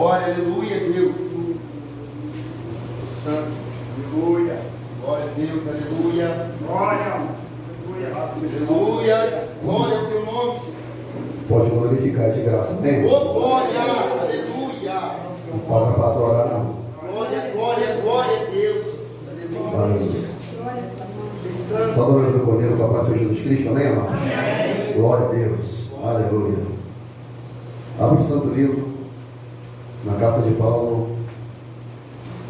Glória, aleluia, Deus. Santo, aleluia. Glória a Deus, aleluia. Glória, aleluia. Glória ao teu nome, Jesus. Pode glorificar de graça, amém? Oh, glória, aleluia. Não paga para adorar, não. Glória, glória, glória a Deus. Aleluia. Só do nome do Cordeiro, Papai Senhor Jesus Cristo, amém, amados? Glória a Deus, aleluia. Abra o santo livro, na carta de Paulo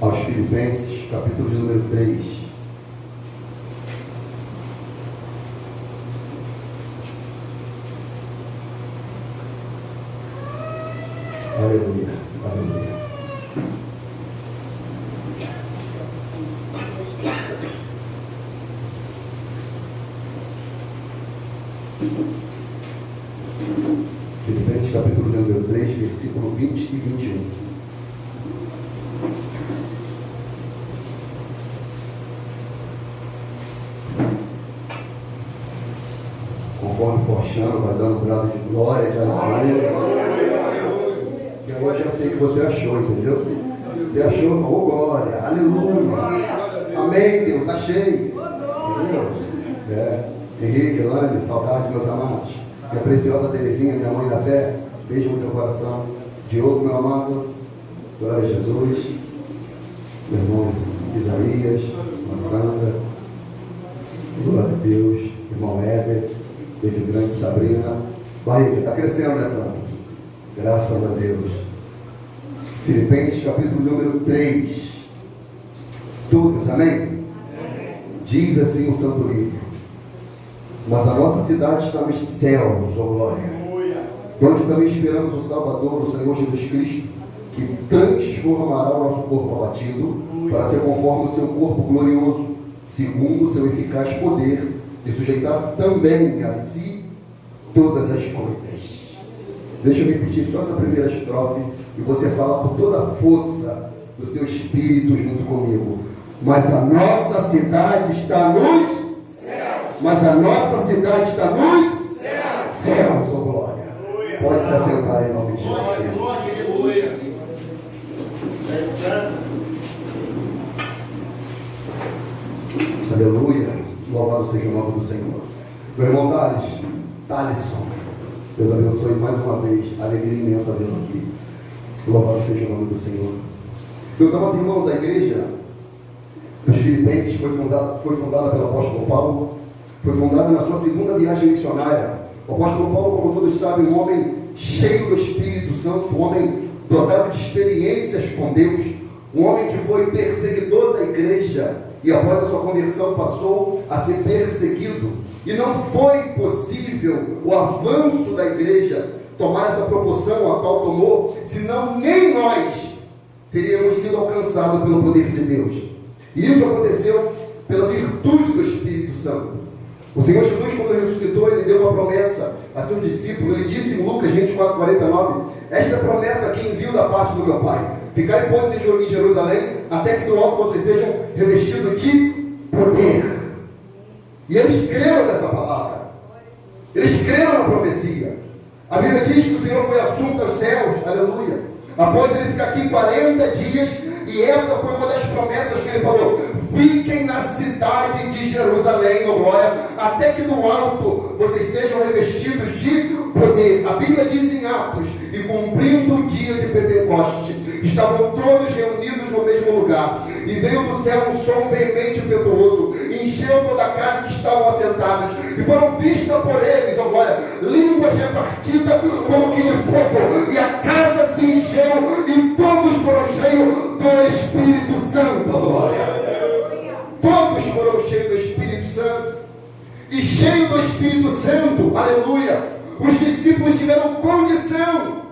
aos Filipenses, capítulo de número 3. Aleluia, aleluia. Filipenses capítulo de número 3, versículo 20 e 21. Conforme for achando, vai dando um grado de glória, de alegria. Que aí eu já sei que você achou, entendeu? Você achou, falou glória, aleluia. Amém, Deus, achei. Entendeu? Henrique, Elane, saudade, meus amados. E a preciosa Terezinha, minha mãe da fé, beijo no teu coração. Diogo, meu amado, glória a Jesus. Meu irmão Isaías, a Sandra, glória a Deus. Irmão Éder, beijo grande, Sabrina. Barriga, está crescendo, né, Sandra? Graças a Deus. Filipenses capítulo número 3. Todos, amém? Diz assim o santo livro: mas a nossa cidade está nos céus, ó glória, onde também esperamos o Salvador, o Senhor Jesus Cristo, que transformará o nosso corpo abatido para ser conforme o seu corpo glorioso, segundo o seu eficaz poder, e sujeitar também a si todas as coisas. Deixa eu repetir só essa primeira estrofe e você fala por toda a força do seu espírito junto comigo. Mas a nossa cidade está nos Mas a nossa cidade está nos céus, oh glória. Pode se assentar em nome de Jesus. Glória, aleluia. Aleluia. Louvado seja o nome do Senhor. Meu irmão Thalisson, Deus abençoe mais uma vez. Alegria imensa vê-lo aqui. Louvado seja o nome do Senhor. Meus amados irmãos, a igreja dos Filipenses foi fundada pelo apóstolo Paulo. Foi fundada na sua segunda viagem missionária. O apóstolo Paulo, como todos sabem, um homem cheio do Espírito Santo, um homem dotado de experiências com Deus, um homem que foi perseguidor da igreja e após a sua conversão passou a ser perseguido. E não foi possível o avanço da igreja tomar essa proporção a qual tomou, senão nem nós teríamos sido alcançados pelo poder de Deus. E isso aconteceu pela virtude do Espírito Santo. O Senhor Jesus, quando ressuscitou, ele deu uma promessa a seus discípulos. Ele disse em Lucas 24:49: esta promessa aqui envio da parte do meu Pai: ficai, pois, em Jerusalém, até que do alto vocês sejam revestidos de poder. E eles creram nessa palavra. Eles creram na profecia. A Bíblia diz que o Senhor foi assunto aos céus, aleluia, após ele ficar aqui 40 dias, e essa foi uma das promessas que ele falou: fiquem na cidade de Jerusalém, ó glória, até que do alto vocês sejam revestidos de poder. A Bíblia diz em Atos: e cumprindo o dia de Pentecoste, estavam todos reunidos no mesmo lugar, e veio do céu um som veemente e impetuoso, encheu toda a casa que estavam assentados, e foram vistas por eles, ó glória, línguas repartidas como que de fogo, e a casa se encheu, e todos foram cheios do Espírito Santo, ó glória. Todos foram cheios do Espírito Santo. E cheio do Espírito Santo, aleluia, os discípulos tiveram condição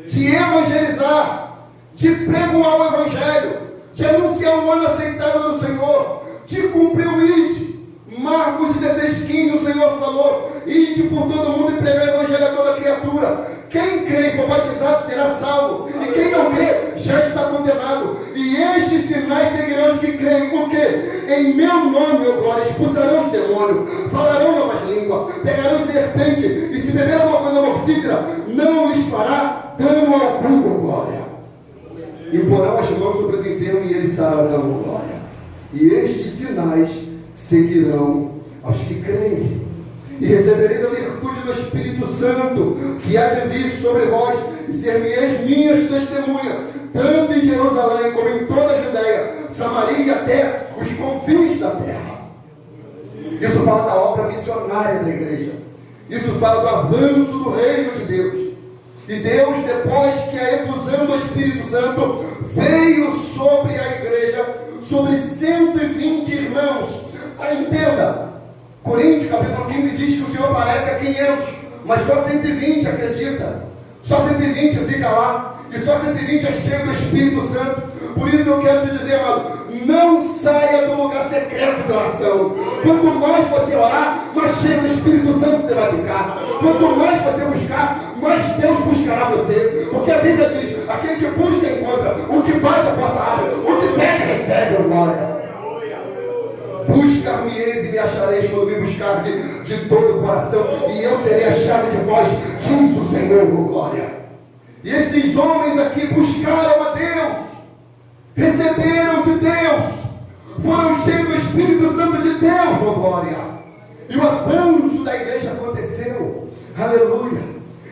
de evangelizar, de pregoar o Evangelho, de anunciar o ano aceitável do Senhor, de cumprir o ID. Marcos 16:15, o Senhor falou: ide por todo mundo e pregar o Evangelho a toda criatura. Quem crê e for batizado será salvo, e quem não crê já está condenado. E estes sinais seguirão os que creem. O quê? Em meu nome, ó glória, expulsarão os demônios, falarão novas línguas, pegarão serpente, e se beber alguma coisa mortífera, não lhes fará dano algum, ó glória. Imporão as mãos sobre os enfermos e eles sararão. Glória. E estes sinais seguirão aos que creem. E recebereis a virtude do Espírito Santo, que há de vir sobre vós, e ser-me-eis minhas testemunhas, tanto em Jerusalém como em toda a Judéia, Samaria e até os confins da terra. Isso fala da obra missionária da igreja. Isso fala do avanço do reino de Deus. E Deus, depois que a efusão do Espírito Santo veio sobre a igreja, sobre 120 irmãos. Entenda, Coríntios capítulo 15 diz que o Senhor aparece a 500, mas só 120 acredita. Só 120 fica lá. E só 120 é cheio do Espírito Santo. Por isso eu quero te dizer, amado, não saia do lugar secreto da oração. Quanto mais você orar, mais cheio do Espírito Santo você vai ficar. Quanto mais você buscar, mais Deus buscará você. Porque a Bíblia diz, aquele que busca encontra, o que bate a porta abre, o que pede recebe, glória. Buscar-me-eis e me achareis quando me buscar de todo o coração, e eu serei achado de vós, diz o Senhor, glória. E esses homens aqui buscaram a Deus, receberam de Deus, foram cheios do Espírito Santo de Deus, oh glória. E o avanço da igreja aconteceu, aleluia.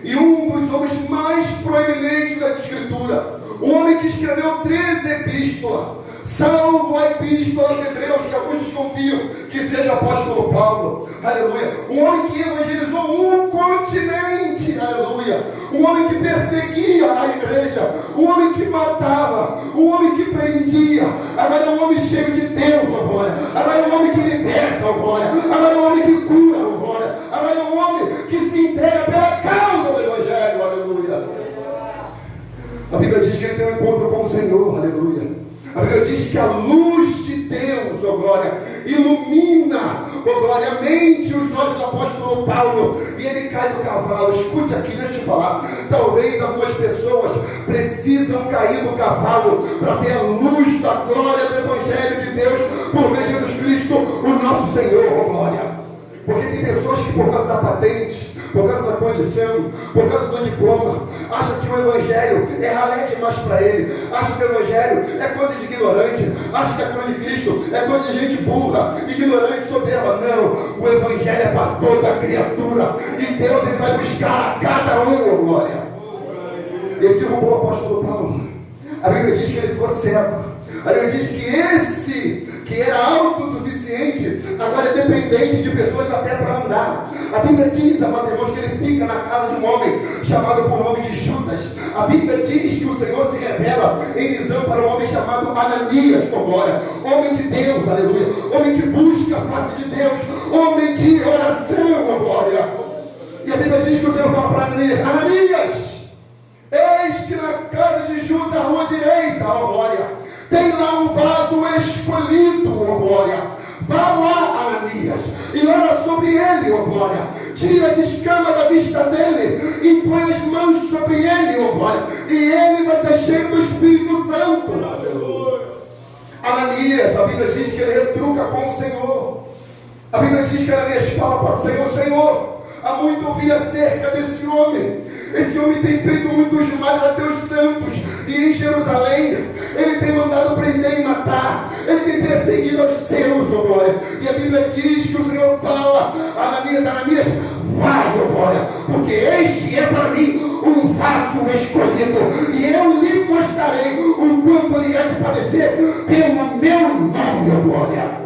E um dos homens mais proeminentes das Escrituras, um homem que escreveu 13 epístolas, salvo a epístola aos Hebreus, que alguns desconfiam que seja o apóstolo Paulo, aleluia. Um homem que evangelizou um continente, aleluia. Um homem que perseguia a igreja, um homem que matava, um homem que prendia. Agora é um homem cheio de Deus, oh glória. Agora é um homem que liberta, oh glória. Agora é um homem que cura, oh glória. Agora é um homem que se entrega pela causa do evangelho, aleluia. A Bíblia diz que ele tem um encontro com o Senhor, aleluia. A Bíblia diz que a luz de Deus, oh glória, ilumina, oh glória, a mente e os olhos do apóstolo Paulo, e ele cai do cavalo. Escute aqui, deixa eu te falar. Talvez algumas pessoas precisam cair do cavalo para ver a luz da glória do Evangelho de Deus por meio de Jesus Cristo, o nosso Senhor, oh glória. Porque tem pessoas que por causa da patente, por causa da condição, por causa do diploma, acha que o Evangelho é ralé demais para ele, acha que o Evangelho é coisa de ignorante, acha que a cruz de Cristo é coisa de gente burra, ignorante, soberba. Não, o Evangelho é para toda criatura, e Deus ele vai buscar a cada um, oh glória. Ele derrubou o apóstolo Paulo. A Bíblia diz que ele ficou cego. A Bíblia diz que esse que era autossuficiente, agora é dependente de pessoas até para andar. A Bíblia diz, amados irmãos, que ele fica na casa de um homem chamado por nome de Judas. A Bíblia diz que o Senhor se revela em visão para um homem chamado Ananias, com glória. Homem de Deus, aleluia. Homem que busca a face de Deus. Homem de oração, com glória. E a Bíblia diz que o Senhor fala para Ananias: Ananias, eis que na casa de Judas, a rua direita, ó glória, tem lá um vaso escolhido, ó glória. Vá lá, Ananias, e ora sobre ele, ó glória. Tira as escamas da vista dele, impõe as mãos sobre ele, ó glória, e ele vai ser cheio do Espírito Santo. Aleluia. Ananias, a Bíblia diz que ele retruca com o Senhor. A Bíblia diz que Ananias fala para o Senhor: Senhor, há muito ouvi acerca desse homem. Esse homem tem feito muitos males a teus santos, e em Jerusalém ele tem mandado prender e matar, ele tem perseguido os seus, ó glória. E a Bíblia diz que o Senhor fala: Ananias, Ananias, vai, ó glória, porque este é para mim um vaso escolhido, e eu lhe mostrarei o quanto lhe é de padecer pelo meu nome, ó glória.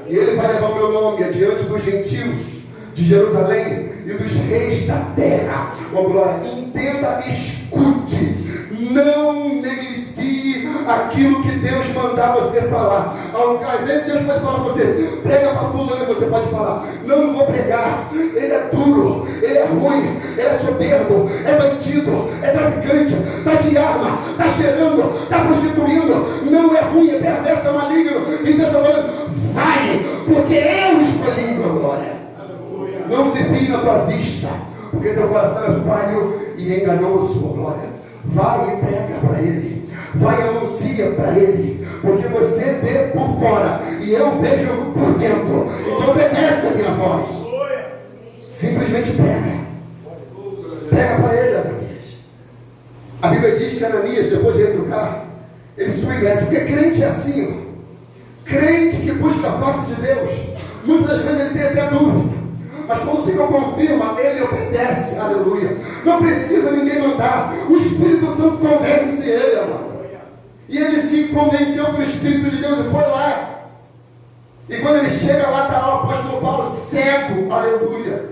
E ele vai levar o meu nome adiante dos gentios de Jerusalém e dos reis da terra, ó glória. Entenda, escute, não negligie aquilo que Deus mandar você falar. Às vezes Deus pode falar para você: prega para fulano, você pode falar: não vou pregar, ele é duro, ele é ruim, ele é soberbo, é bandido, é traficante, está de arma, está cheirando, está prostituindo, não é ruim, é perverso, é maligno. E Deus está falando: vai, porque eu escolhi, ó glória. Não se fie na tua vista, porque teu coração é falho e enganoso, oh glória. Vai e prega para ele, vai e anuncia para ele, porque você vê por fora e eu vejo por dentro. Então obedece a minha voz. Simplesmente prega. Prega para ele, Ananias. A Bíblia diz que Ananias, depois de retrucar, ele se submete. Porque crente é assim, ó. Crente que busca a face de Deus, muitas das vezes ele tem até dúvida, mas quando o Senhor confirma, ele obedece, aleluia. Não precisa ninguém mandar, o Espírito Santo convence ele, amado. E ele se convenceu pelo Espírito de Deus e foi lá. E quando ele chega lá, está lá o apóstolo Paulo cego, aleluia.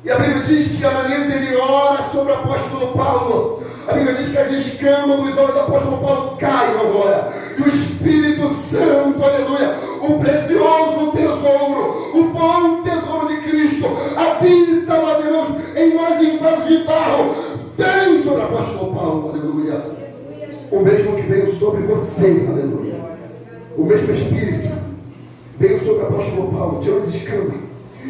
E a Bíblia diz que Ananias ele ora sobre o apóstolo Paulo. A Bíblia diz que as escamas dos olhos do apóstolo Paulo caem agora. E o Espírito Santo, aleluia, o precioso tesouro, o bom tesouro de Cristo, habita, meus irmãos, em nós em vasos de barro. Vem sobre o apóstolo Paulo, aleluia. O mesmo que veio sobre você, aleluia. O mesmo Espírito veio sobre o apóstolo Paulo, tirou as escamas.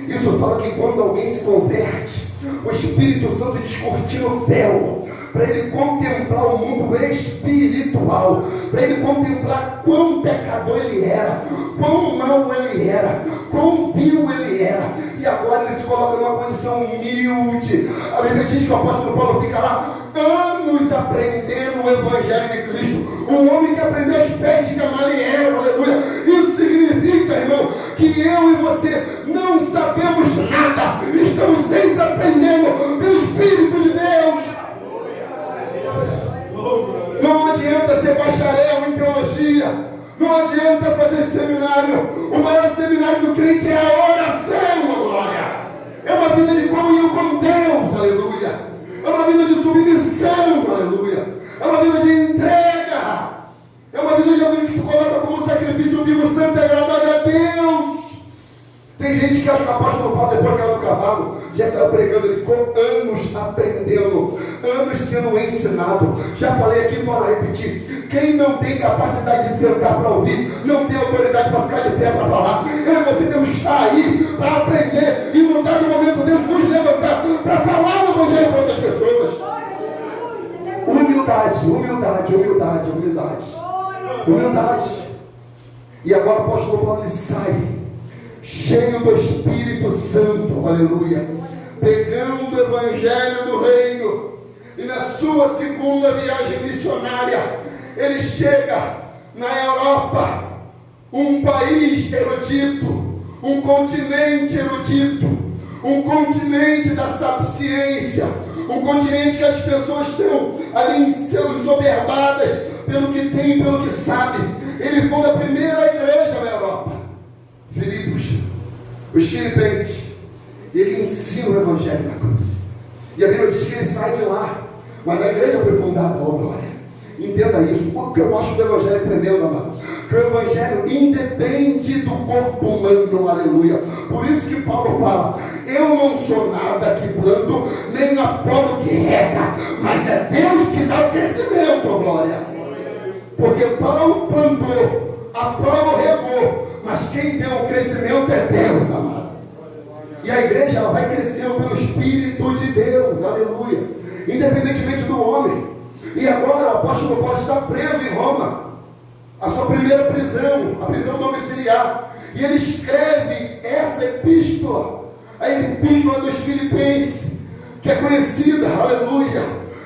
Isso fala que quando alguém se converte, o Espírito Santo descortina o véu, para ele contemplar o mundo espiritual, para ele contemplar quão pecador ele era, quão mau ele era, quão vil ele era, e agora ele se coloca numa condição humilde. A Bíblia diz que o apóstolo Paulo fica lá anos aprendendo o Evangelho de Cristo, um homem que aprendeu aos pés de Gamaliel, aleluia. Isso significa, irmão, que eu e você não sabemos nada, estamos sempre aprendendo pelo Espírito de Deus. Não adianta ser bacharel em teologia, não adianta fazer seminário. O maior seminário do crente é a oração, a glória. É uma vida de comunhão com Deus, aleluia. É uma vida de submissão, aleluia. É uma vida de entrega. É uma vida de alguém que se coloca como sacrifício vivo, santo e agradável a Deus. Tem gente que acha que o apóstolo Paulo, depois que era no cavalo, já saiu pregando. Ele ficou anos aprendendo, anos sendo ensinado. Já falei aqui, para repetir: quem não tem capacidade de sentar para ouvir, não tem autoridade para ficar de pé para falar. Eu e você temos que estar aí para aprender e no dado momento Deus nos levantar para falar o Evangelho para outras pessoas. Humildade, humildade, humildade, humildade, humildade. E agora o apóstolo Paulo ele sai cheio do Espírito Santo, aleluia, pregando o Evangelho do Reino. E na sua segunda viagem missionária, ele chega na Europa, um país erudito, um continente erudito, um continente da sapiência, um continente que as pessoas estão ali ensoberbadas pelo que tem, pelo que sabe. Ele funda a primeira igreja na Europa, Filipos, os filipenses, e ele ensina o Evangelho da cruz. E a Bíblia diz que ele sai de lá, mas a igreja foi fundada, ó glória. Entenda isso. O que eu acho do Evangelho tremendo, amado, que o Evangelho independe do corpo humano, aleluia. Por isso que Paulo fala: eu não sou nada que planto, nem Apolo que rega, mas é Deus que dá o crescimento, ó glória. Porque Paulo plantou, Apolo regou, mas quem deu o crescimento é Deus, amado. E a igreja ela vai crescendo pelo Espírito de Deus, aleluia, independentemente do homem. E agora o apóstolo Paulo está preso em Roma, a sua primeira prisão, a prisão domiciliar. E ele escreve essa epístola, a epístola dos Filipenses, que é conhecida, aleluia,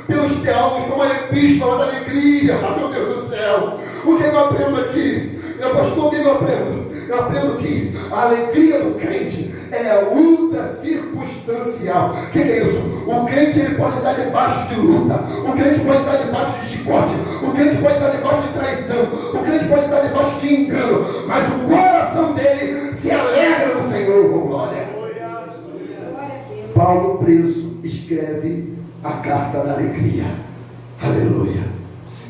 pelos teólogos como a epístola da alegria. Ah, meu Deus do céu, o que eu aprendo aqui? Pastor, o que eu aprendo? Eu aprendo que a alegria do crente é ultra circunstancial. O que é isso? O crente ele pode estar debaixo de luta, o crente pode estar debaixo de chicote, o crente pode estar debaixo de traição, o crente pode estar debaixo de engano, mas o coração dele se alegra no Senhor, com glória. Paulo preso escreve a carta da alegria, aleluia.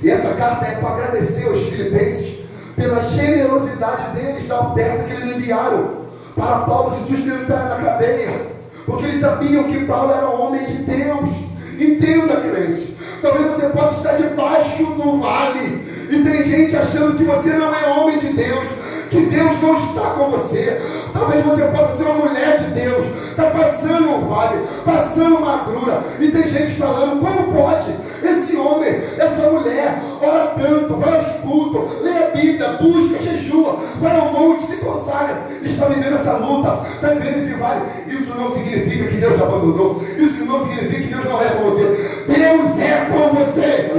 E essa carta é para agradecer aos filipenses pela generosidade deles, da oferta que eles enviaram para Paulo se sustentar na cadeia, porque eles sabiam que Paulo era um homem de Deus. Entenda, crente, talvez você possa estar debaixo do vale e tem gente achando que você não é homem de Deus, que Deus não está com você. Talvez você possa ser uma mulher de Deus, está passando um vale, passando uma agrura, e tem gente falando: como pode? Esse homem, essa mulher, ora tanto, vai aos cultos, lê a Bíblia, busca, jejua, vai ao monte, se consagra, está vivendo essa luta, está vivendo esse vale. Isso não significa que Deus te abandonou, isso não significa que Deus não é com você. Deus é com você.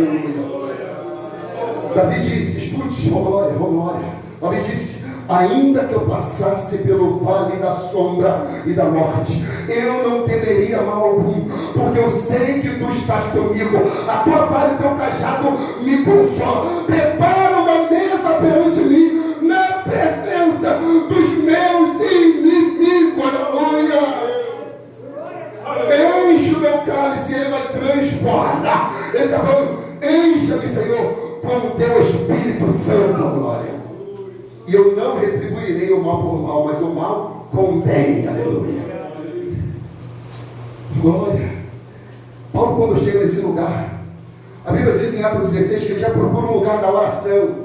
Davi disse, escute, oh glória, oh glória. Davi disse, ainda que eu passasse pelo vale da sombra e da morte, eu não temeria mal algum, porque eu sei que tu estás comigo. A tua vara e o teu cajado me consolam. Prepara uma mesa perante mim, na presença dos meus inimigos. Aleluia. Enche o meu cálice e ele vai transbordar. Ele está falando, encha-me, Senhor, com o teu Espírito Santo, glória. E eu não retribuirei o mal por mal, mas o mal com bem. Aleluia. Glória. Paulo, quando chega nesse lugar, a Bíblia diz em Atos 16 que ele já procura um lugar da oração.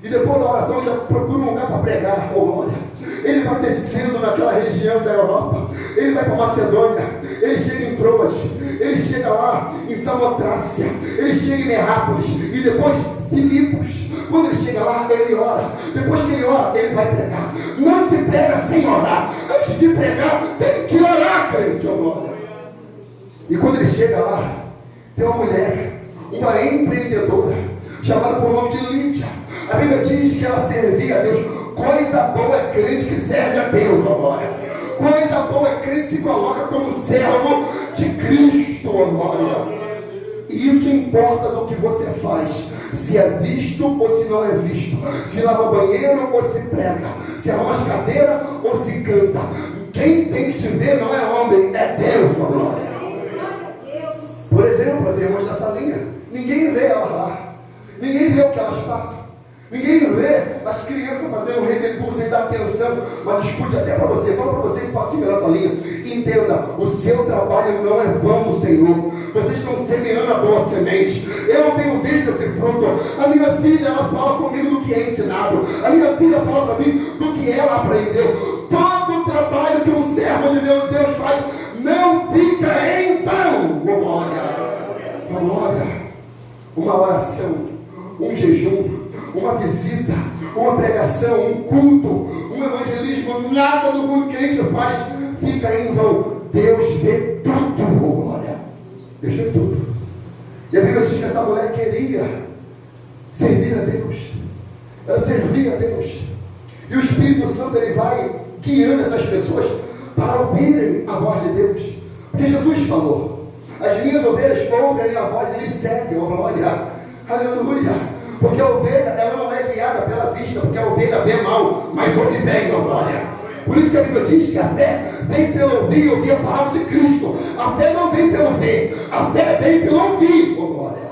E depois da oração já procura um lugar para pregar. Oh, glória. Ele vai descendo naquela região da Europa. Ele vai para Macedônia. Ele chega em Troas. Ele chega lá em Samotrácia. Ele chega em Neápolis. E depois Filipos. Quando ele chega lá, ele ora. Depois que ele ora, ele vai pregar. Não se prega sem orar. Antes de pregar, tem que orar, crente. Oh, glória. E quando ele chega lá, tem uma mulher, uma empreendedora, chamada por nome de Lídia. A Bíblia diz que ela servia a Deus. Coisa boa é crente que serve a Deus, ó glória. Coisa boa é crente que se coloca como servo de Cristo, ó glória. E isso importa do que você faz. Se é visto ou se não é visto. Se lava banheiro ou se prega. Se arruma as cadeiras ou se canta. Quem tem que te ver não é homem, é Deus, ó glória. Por exemplo, as irmãs da salinha, ninguém vê elas lá. Ninguém vê o que elas passam. Ninguém vê as crianças fazendo um redecu sem dar atenção. Mas escute até para você, fala para você que fica nessa linha. Entenda, o seu trabalho não é vão no Senhor. Vocês estão semeando a boa semente. Eu não tenho visto esse fruto. A minha filha, ela fala comigo do que é ensinado. A minha filha fala para mim do que ela aprendeu. Todo o trabalho que um servo de Deus faz não fica em vão. Glória, glória. Uma oração, um jejum, uma visita, uma pregação, um culto, um evangelismo, nada do que o crente faz fica em vão. Deus vê tudo, oh glória. Deus vê tudo. E a Bíblia diz que essa mulher queria servir a Deus. Ela servia a Deus. E o Espírito Santo, ele vai guiando essas pessoas para ouvirem a voz de Deus. Porque Jesus falou, as minhas ovelhas ouvem a minha voz e me seguem, oh glória. Aleluia. Porque a ovelha, ela não é guiada pela vista, porque a ovelha vê mal, mas ouve bem, ó glória. Por isso que a Bíblia diz que a fé vem pelo ouvir e ouvir a palavra de Cristo. A fé não vem pelo ver, a fé vem pelo ouvir, ó glória.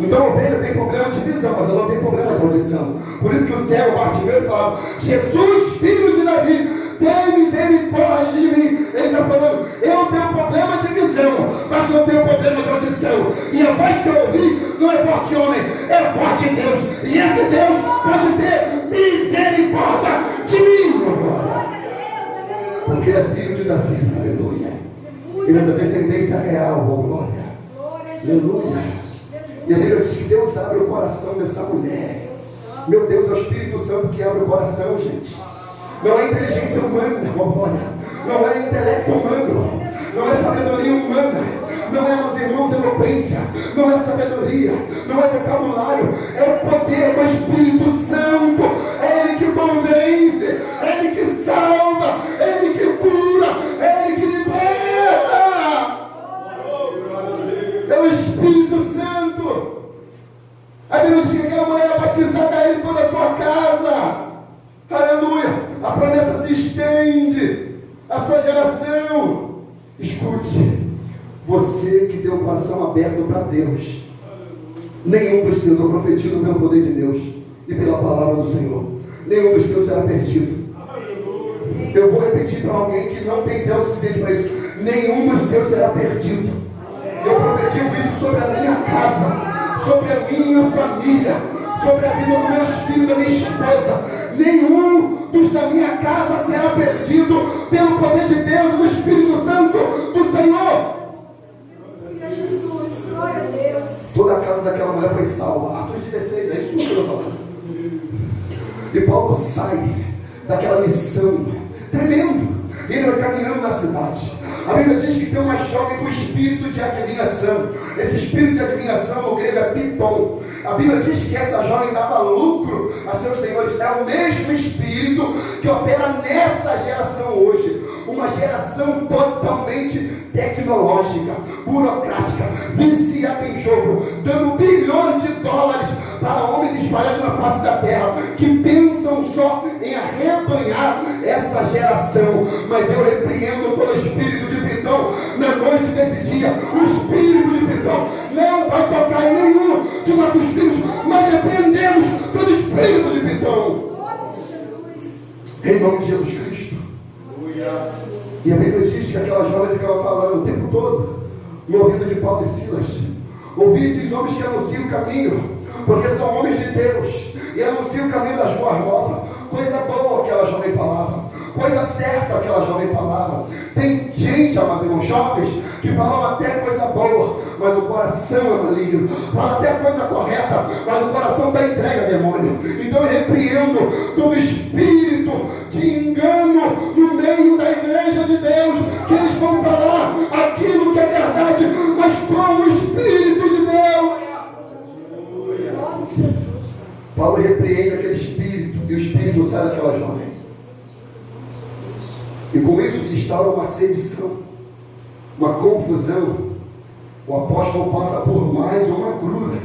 Então a ovelha tem problema de visão, mas ela não tem problema de audição. Por isso que o cego Bartimeu falava, Jesus, filho de Davi, tem misericórdia de mim. Ele está falando, eu tenho problema de visão, mas não tenho problema de audição. E a voz que eu ouvi não é voz de homem, é voz de Deus. E esse Deus pode ter misericórdia de mim, meu glória. Porque ele é filho de Davi, aleluia. Ele é da descendência real, oh glória. Aleluia. E a Bíblia diz que Deus abre o coração dessa mulher. Meu Deus, é o Espírito Santo que abre o coração, gente. Não é inteligência humana, oh glória. Não é intelecto humano. Não é sabedoria humana. Não é, meus irmãos, eloquência. Não é sabedoria. Não é vocabulário. É o poder do Espírito Santo. É Ele que convence. É Ele que salva. É Ele que cura. É Ele que liberta. É o Espírito Santo. A Bíblia diz que aquela mulher era batizada a Ele toda a sua casa. Aleluia. A promessa se estende à sua geração. Escute, você que tem o coração aberto para Deus, nenhum dos seus, eu profetizo pelo poder de Deus e pela palavra do Senhor, nenhum dos seus será perdido. Eu vou repetir para alguém que não tem fé o suficiente para isso, nenhum dos seus será perdido. Eu profetizo isso sobre a minha casa, sobre a minha família, sobre a vida dos meus filhos, da minha esposa. Nenhum dos da minha casa será perdido pelo poder de Deus, do Espírito Santo, do Senhor. Jesus, glória a Deus. Toda a casa daquela mulher foi salva. Atos 16, é isso que eu estou falando. E Paulo sai daquela missão tremendo. Ele vai caminhando na cidade. A Bíblia diz que tem uma jovem com espírito de adivinhação. Esse espírito de adivinhação no grego é piton. A Bíblia diz que essa jovem dava lucro a seus senhores. É o mesmo Espírito que opera nessa geração hoje. Uma geração totalmente tecnológica, burocrática, viciada em jogo, dando bilhões de dólares para homens espalhados na face da terra, que pensam só em arrebanhar essa geração. Mas eu repreendo todo espírito de Pitão na noite desse dia. O espírito de Pitão não vai tocar em nenhum de nossos filhos, mas repreendemos todo espírito de Pitão. Em nome de Jesus Cristo. E a Bíblia diz que aquela jovem ficava falando o tempo todo no ouvido de Paulo e Silas: ouvi esses homens que anunciam o caminho, porque são homens de Deus e anunciam o caminho das boas novas. Coisa boa aquela jovem falava, coisa certa aquela jovem falava. Tem gente, amados irmãos, jovens, que falam até coisa boa, mas o coração é maligno. Fala até coisa correta, mas o coração está entregue a demônio. Então eu repreendo todo espírito de engano no meio da igreja de Deus, que eles vão falar aquilo que é verdade, mas com o Espírito de Deus. Paulo repreende aquele espírito, e o espírito sai daquela jovem. E com isso se instaura uma sedição, uma confusão. O apóstolo passa por mais uma cruz,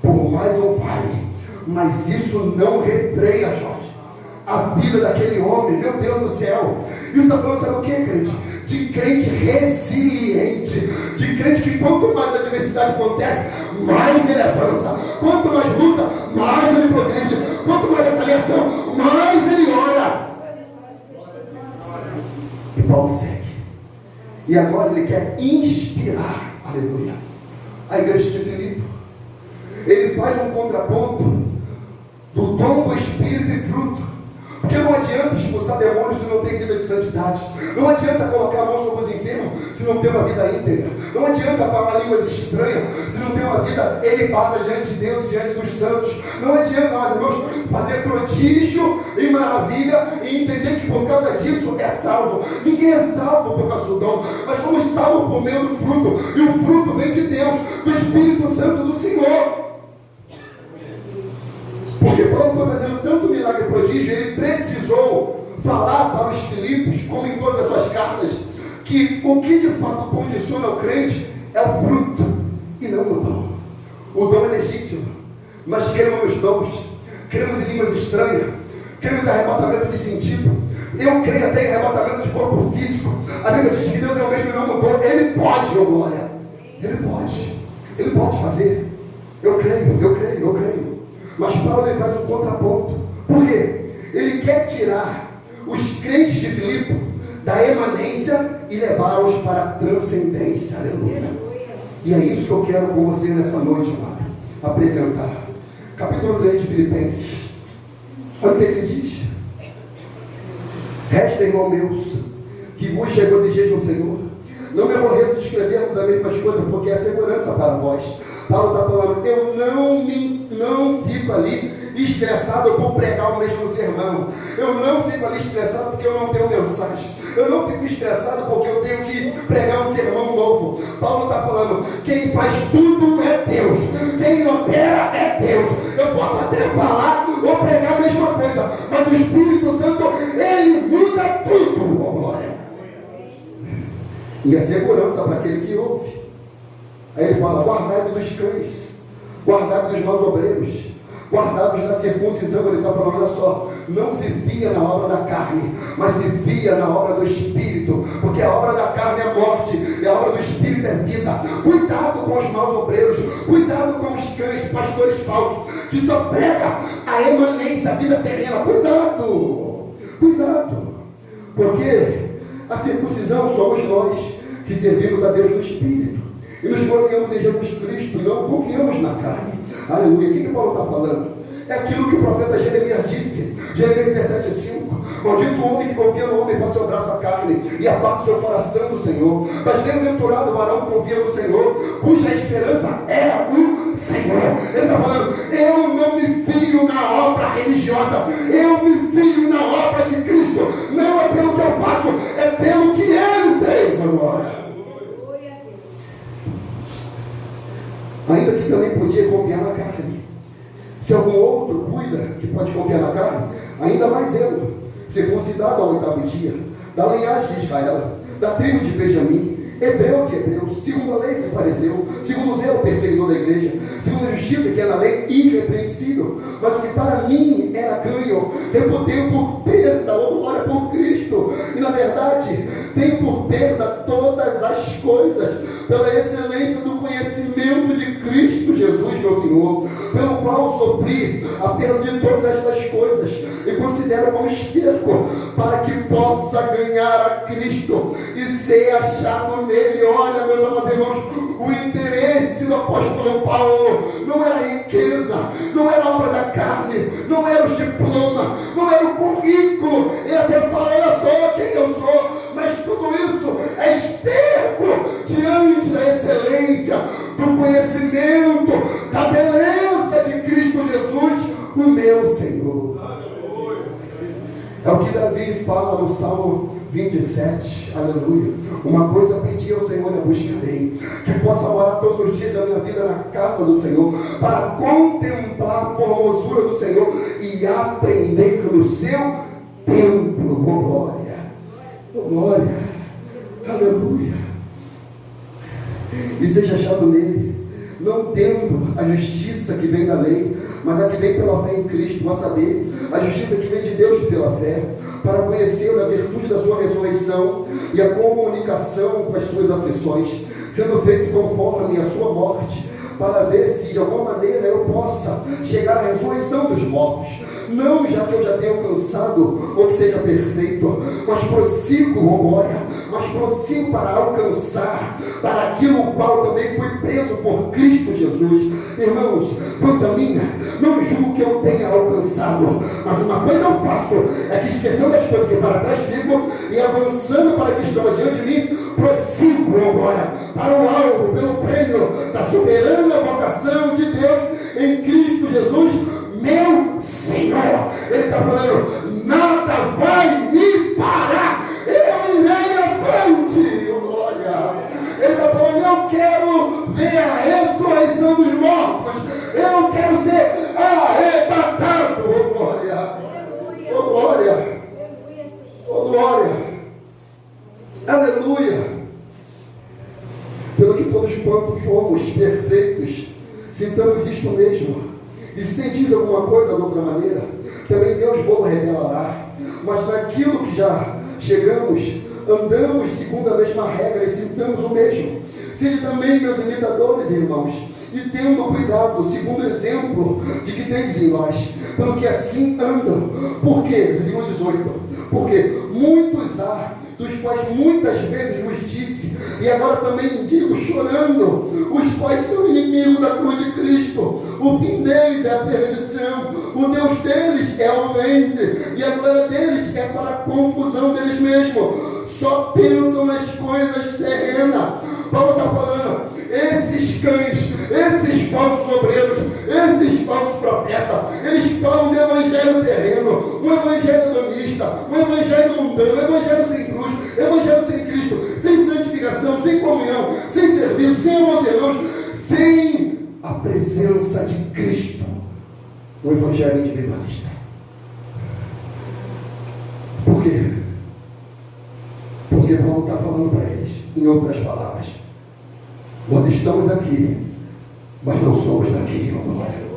por mais um vale, mas isso não refreia, Jorge, a vida daquele homem. Meu Deus do céu, isso está falando, sabe o que, crente? De crente resiliente, de crente que quanto mais adversidade acontece, mais ele avança. Quanto mais luta, mais ele progride. Quanto mais retaliação, mais ele ora. E Paulo segue. E agora ele quer inspirar, aleluia, a igreja de Filipe. Ele faz um contraponto do dom do Espírito e fruto. Porque não adianta expulsar demônios se não tem vida de santidade. Não adianta colocar a mão sobre os enfermos se não tem uma vida íntegra. Não adianta falar línguas estranhas se não tem uma vida elevada diante de Deus e diante dos santos. Não adianta, meus irmãos, fazer prodígio e maravilha e entender que por causa disso é salvo. Ninguém é salvo por causa do dom, mas somos salvos por meio do fruto. E o fruto vem de Deus, do Espírito Santo do Senhor. Porque Paulo foi fazendo tanto milagre e prodígio, ele precisou falar para os Filipos, como em todas as suas cartas, que o que de fato condiciona o crente é o fruto e não o dom. O dom é legítimo, mas cremos nos dons, cremos em línguas estranhas, cremos em arrebatamento de sentido. Eu creio até em arrebatamento de corpo físico. A Bíblia diz que Deus é o mesmo e não mudou. Ele pode, ô glória, ele pode fazer. Eu creio. Mas Paulo ele faz um contraponto. Por quê? Ele quer tirar os crentes de Filipe da emanência e levá-los para a transcendência. Aleluia. E é isso que eu quero com você nessa noite, amado, apresentar. Capítulo 3 de Filipenses. Olha o que ele diz. Resta, irmão meus, que vos regozijeis no Senhor. Não me aborreço de escrevermos as mesmas coisas, porque é segurança para vós. Paulo está falando, eu não fico ali estressado por pregar o mesmo sermão. Eu não fico ali estressado porque eu não tenho mensagem. Eu não fico estressado porque eu tenho que pregar um sermão novo. Paulo está falando, quem faz tudo é Deus. Quem opera é Deus. Eu posso até falar ou pregar a mesma coisa, mas o Espírito Santo, ele muda tudo, oh glória. E a segurança para aquele que ouve. Aí ele fala, guardai-vos dos cães, guardai-vos dos maus obreiros, guardai-vos da circuncisão. Ele está falando, olha só, não se via na obra da carne, mas se via na obra do Espírito, porque a obra da carne é morte, e a obra do Espírito é vida. Cuidado com os maus obreiros, cuidado com os cães, pastores falsos, que só prega a emanência, a vida terrena. Cuidado, porque a circuncisão somos nós, que servimos a Deus no Espírito, e nos gloriamos em Jesus Cristo, e não confiamos na carne. Aleluia. O que Paulo está falando? É aquilo que o profeta Jeremias disse, Jeremias 17:5. Maldito o homem que confia no homem, faz seu braço à carne e aparta o seu coração do Senhor. Mas bem-aventurado o varão que confia no Senhor, cuja esperança é o Senhor. Ele está falando, eu não me fio na obra religiosa, eu me fio na obra de Cristo. Não é pelo que eu faço, é pelo que Ele fez agora. Ainda que também podia confiar na carne, ainda mais eu, circuncidado ao 8º dia, da linhagem de Israel, da tribo de Benjamim, hebreu de hebreus, segundo a lei fui fariseu, segundo o zelo perseguidor da igreja, segundo a justiça que é na lei irrepreensível, mas o que para mim era ganho, reputei por perda, ou glória por Cristo, e na verdade tenho por perda todas as coisas, pela excelência do conhecimento de Cristo Jesus, meu Senhor, pelo qual sofri a perda de todas estas coisas, e considero como esterco, para que possa ganhar a Cristo, e ser achado nele. Olha, meus amados irmãos, o interesse do apóstolo Paulo não era a riqueza, não era a obra da carne, não era o diploma, não era o currículo. Ele até fala, olha só quem eu sou, mas tudo isso é esterco diante da excelência, do conhecimento, da beleza de Cristo Jesus, o meu Senhor. É o que Davi fala no Salmo 27, aleluia. Uma coisa pedi ao Senhor e a buscarei, que possa morar todos os dias da minha vida na casa do Senhor, para contemplar a formosura do Senhor e aprender no seu templo. Oh glória, oh glória, aleluia. E seja achado nele, não tendo a justiça que vem da lei, mas a que vem pela fé em Cristo, a saber, a justiça que vem de Deus pela fé, para conhecer a virtude da sua ressurreição e a comunicação com as suas aflições, sendo feito conforme a sua morte, para ver se de alguma maneira eu possa chegar à ressurreição dos mortos. Não já que eu já tenha alcançado ou que seja perfeito, mas prossigo, oh glória, mas prossigo para alcançar, para aquilo o qual também fui preso por Cristo Jesus. Irmãos, quanto a mim, não julgo que eu tenha alcançado, mas uma coisa eu faço, é que esquecendo das coisas que para trás fico, e avançando para que estão adiante de mim, prossigo, oh glória, para o alvo, pelo prêmio da soberana vocação de Deus em Cristo Jesus, meu Senhor. Ele está falando, nada vai me parar, eu irei avante, oh glória. Ele está falando, eu quero ver a ressurreição dos mortos, eu quero ser arrebatado, oh glória, oh glória, oh glória, aleluia. Pelo que todos quantos fomos perfeitos, sintamos isto mesmo. E se diz alguma coisa de outra maneira, também Deus vos revelará. Mas naquilo que já chegamos, andamos segundo a mesma regra e sintamos o mesmo. Sede também meus imitadores, irmãos, e tendo cuidado, segundo o exemplo de que tendes em nós, pelo que assim andam. Por quê? Versículo 18. Porque muitos há, dos quais muitas vezes vos disse, e agora também digo chorando, os quais são inimigos da cruz de Cristo. O fim deles é a perdição, o Deus deles é o ventre, e a glória deles é para a confusão deles mesmos. Só pensam nas coisas terrenas. Paulo está falando, esses cães, esses falsos obreiros, esses falsos profetas, eles falam de evangelho terreno, um evangelho hedonista, um evangelho mundano, um evangelho sem cruz, evangelho sem Cristo, sem santificação, sem comunhão, sem serviço, sem amor zeloso, sem a presença de Cristo. Um evangelho individualista. Por quê? Porque Paulo está falando para eles, em outras palavras, nós estamos aqui, mas não somos daqui, oh glória.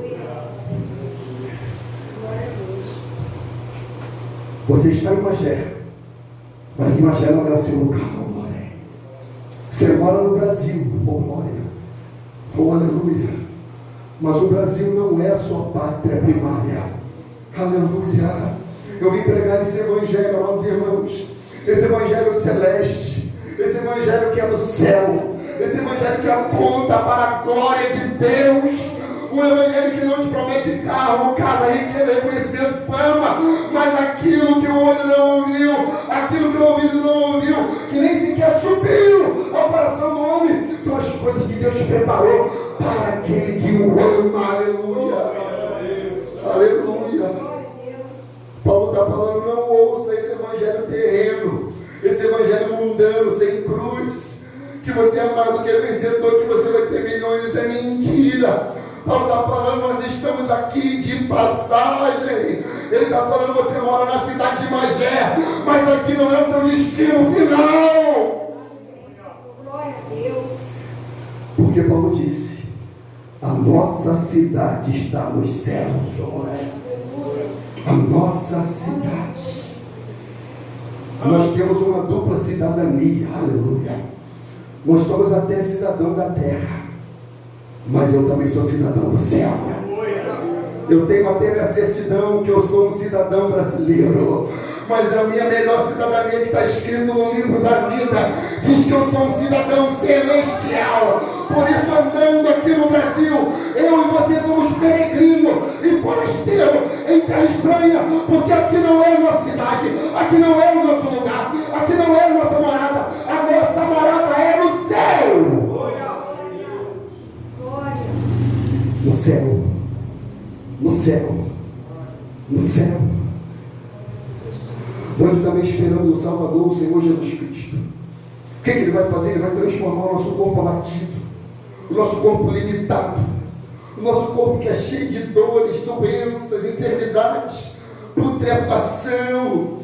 Você está em Magé, mas em Magé não é o seu lugar, oh glória. Você mora no Brasil, oh glória, oh aleluia. Mas o Brasil não é a sua pátria primária, aleluia. Eu vim pregar esse evangelho, amados irmãos, esse evangelho celeste, esse evangelho que é do céu, esse evangelho que aponta para a glória de Deus, um evangelho que não te promete carro, casa, riqueza, reconhecimento, fama, mas aquilo que o olho não ouviu, aquilo que o ouvido não ouviu, que nem sequer subiu ao coração do homem, são as coisas que Deus preparou para aquele que o ama, aleluia, aleluia. Paulo está falando, não ouça esse evangelho terreno, esse evangelho mundano, sem cruz, que você é mais do que vencedor, que você vai ter milhões. Isso é mentira. Paulo está falando, nós estamos aqui de passagem. Ele está falando, você mora na cidade de Magé, mas aqui não é o seu destino final. Glória a Deus. Porque Paulo disse, a nossa cidade está nos céus. A nossa cidade. Nós temos uma dupla cidadania. Aleluia. Nós somos até cidadão da terra, mas eu também sou cidadão do céu. Eu tenho até a certidão que eu sou um cidadão brasileiro, mas a minha melhor cidadania que está escrito no livro da vida diz que eu sou um cidadão celestial. Por isso, andando aqui no Brasil, eu e você somos peregrinos e forasteiros em terra estranha, porque aqui não é a nossa cidade, aqui não é o nosso lugar, aqui não é a nossa morada. A nossa morada é no céu. No céu, no céu, no céu, onde também esperando o Salvador, o Senhor Jesus Cristo. O que Ele vai fazer? Ele vai transformar o nosso corpo abatido, o nosso corpo limitado, o nosso corpo que é cheio de dores, doenças, enfermidades, putrefação,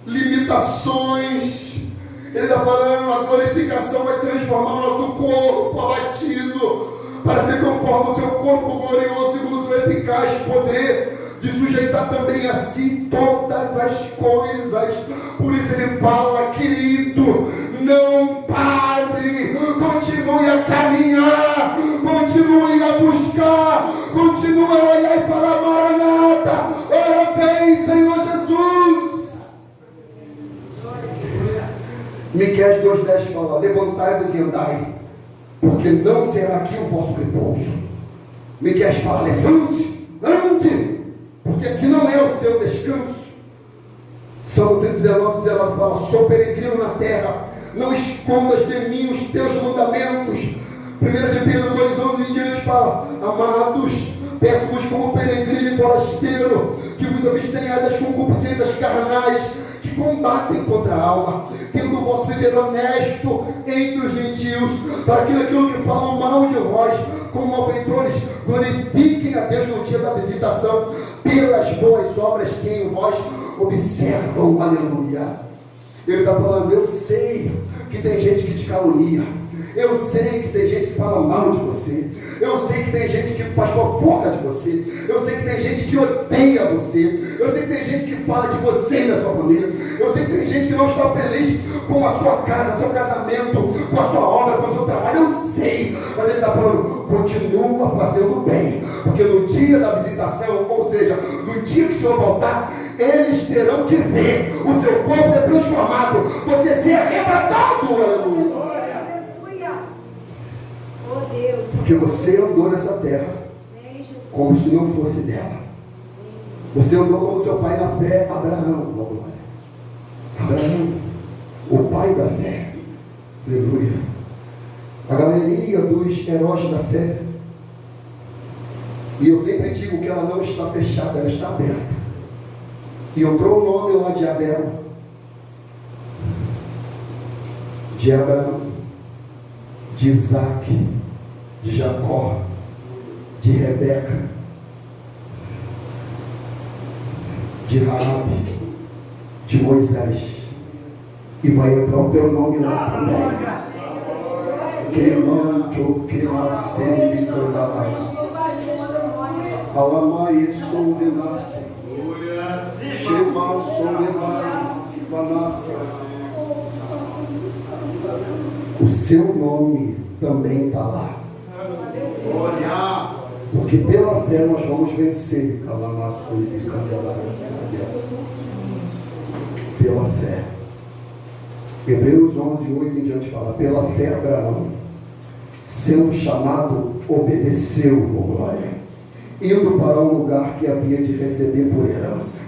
limitações. Ele está falando, a glorificação vai transformar o nosso corpo abatido, para ser conforme o seu corpo glorioso, segundo o seu eficaz poder, de sujeitar também a si todas as coisas. Por isso ele fala, querido, não pare, continue a caminhar, continue a buscar, continue a olhar e falar, Maranata, ora vem, Senhor Jesus. Miqueias 2,10 fala, levantai-vos e andai, porque não será aqui o vosso repouso. Miqueias fala, levante, ande, porque aqui não é o seu descanso. Salmo 119 fala, sou peregrino na terra, não escondas de mim os teus mandamentos. 1 de Pedro 2,11 em diante fala, amados, peço-vos como peregrino e forasteiro, que vos abstenhais das concupiscências carnais, que combatem contra a alma, tendo o vosso viver honesto entre os gentios, para que naquilo que falam mal de vós, como malfeitores, glorifiquem a Deus no dia da visitação, pelas boas obras que em vós observam. Aleluia. Ele está falando, eu sei que tem gente que te calunia, eu sei que tem gente que fala mal de você, eu sei que tem gente que faz fofoca de você, eu sei que tem gente que odeia você, eu sei que tem gente que fala de você e da sua família, eu sei que tem gente que não está feliz com a sua casa, seu casamento, com a sua obra, com o seu trabalho, eu sei, mas ele está falando, continua fazendo bem, porque no dia da visitação, ou seja, no dia que o Senhor voltar, eles terão que ver o seu corpo é transformado, você ser arrebatado. Aleluia. Oh Deus. Porque você andou nessa terra como se não fosse dela. Você andou como seu pai na fé, Abraão. Abraão, o pai da fé. Aleluia. A galeria dos heróis da fé. E eu sempre digo que ela não está fechada, ela está aberta. E entrou o nome lá de Abel, de Abraão, de Isaac, de Jacó, de Rebeca, de Raabe, de Moisés, e vai entrar o teu nome lá também. Que manto, que nasce, que Alamai Sovinassi, Shema Sovinassi, Vanassi. O seu nome também está lá. Porque pela fé nós vamos vencer. Pela fé. Hebreus 11:8 em diante fala, pela fé Abraão, sendo chamado, obedeceu, por glória, indo para um lugar que havia de receber por herança,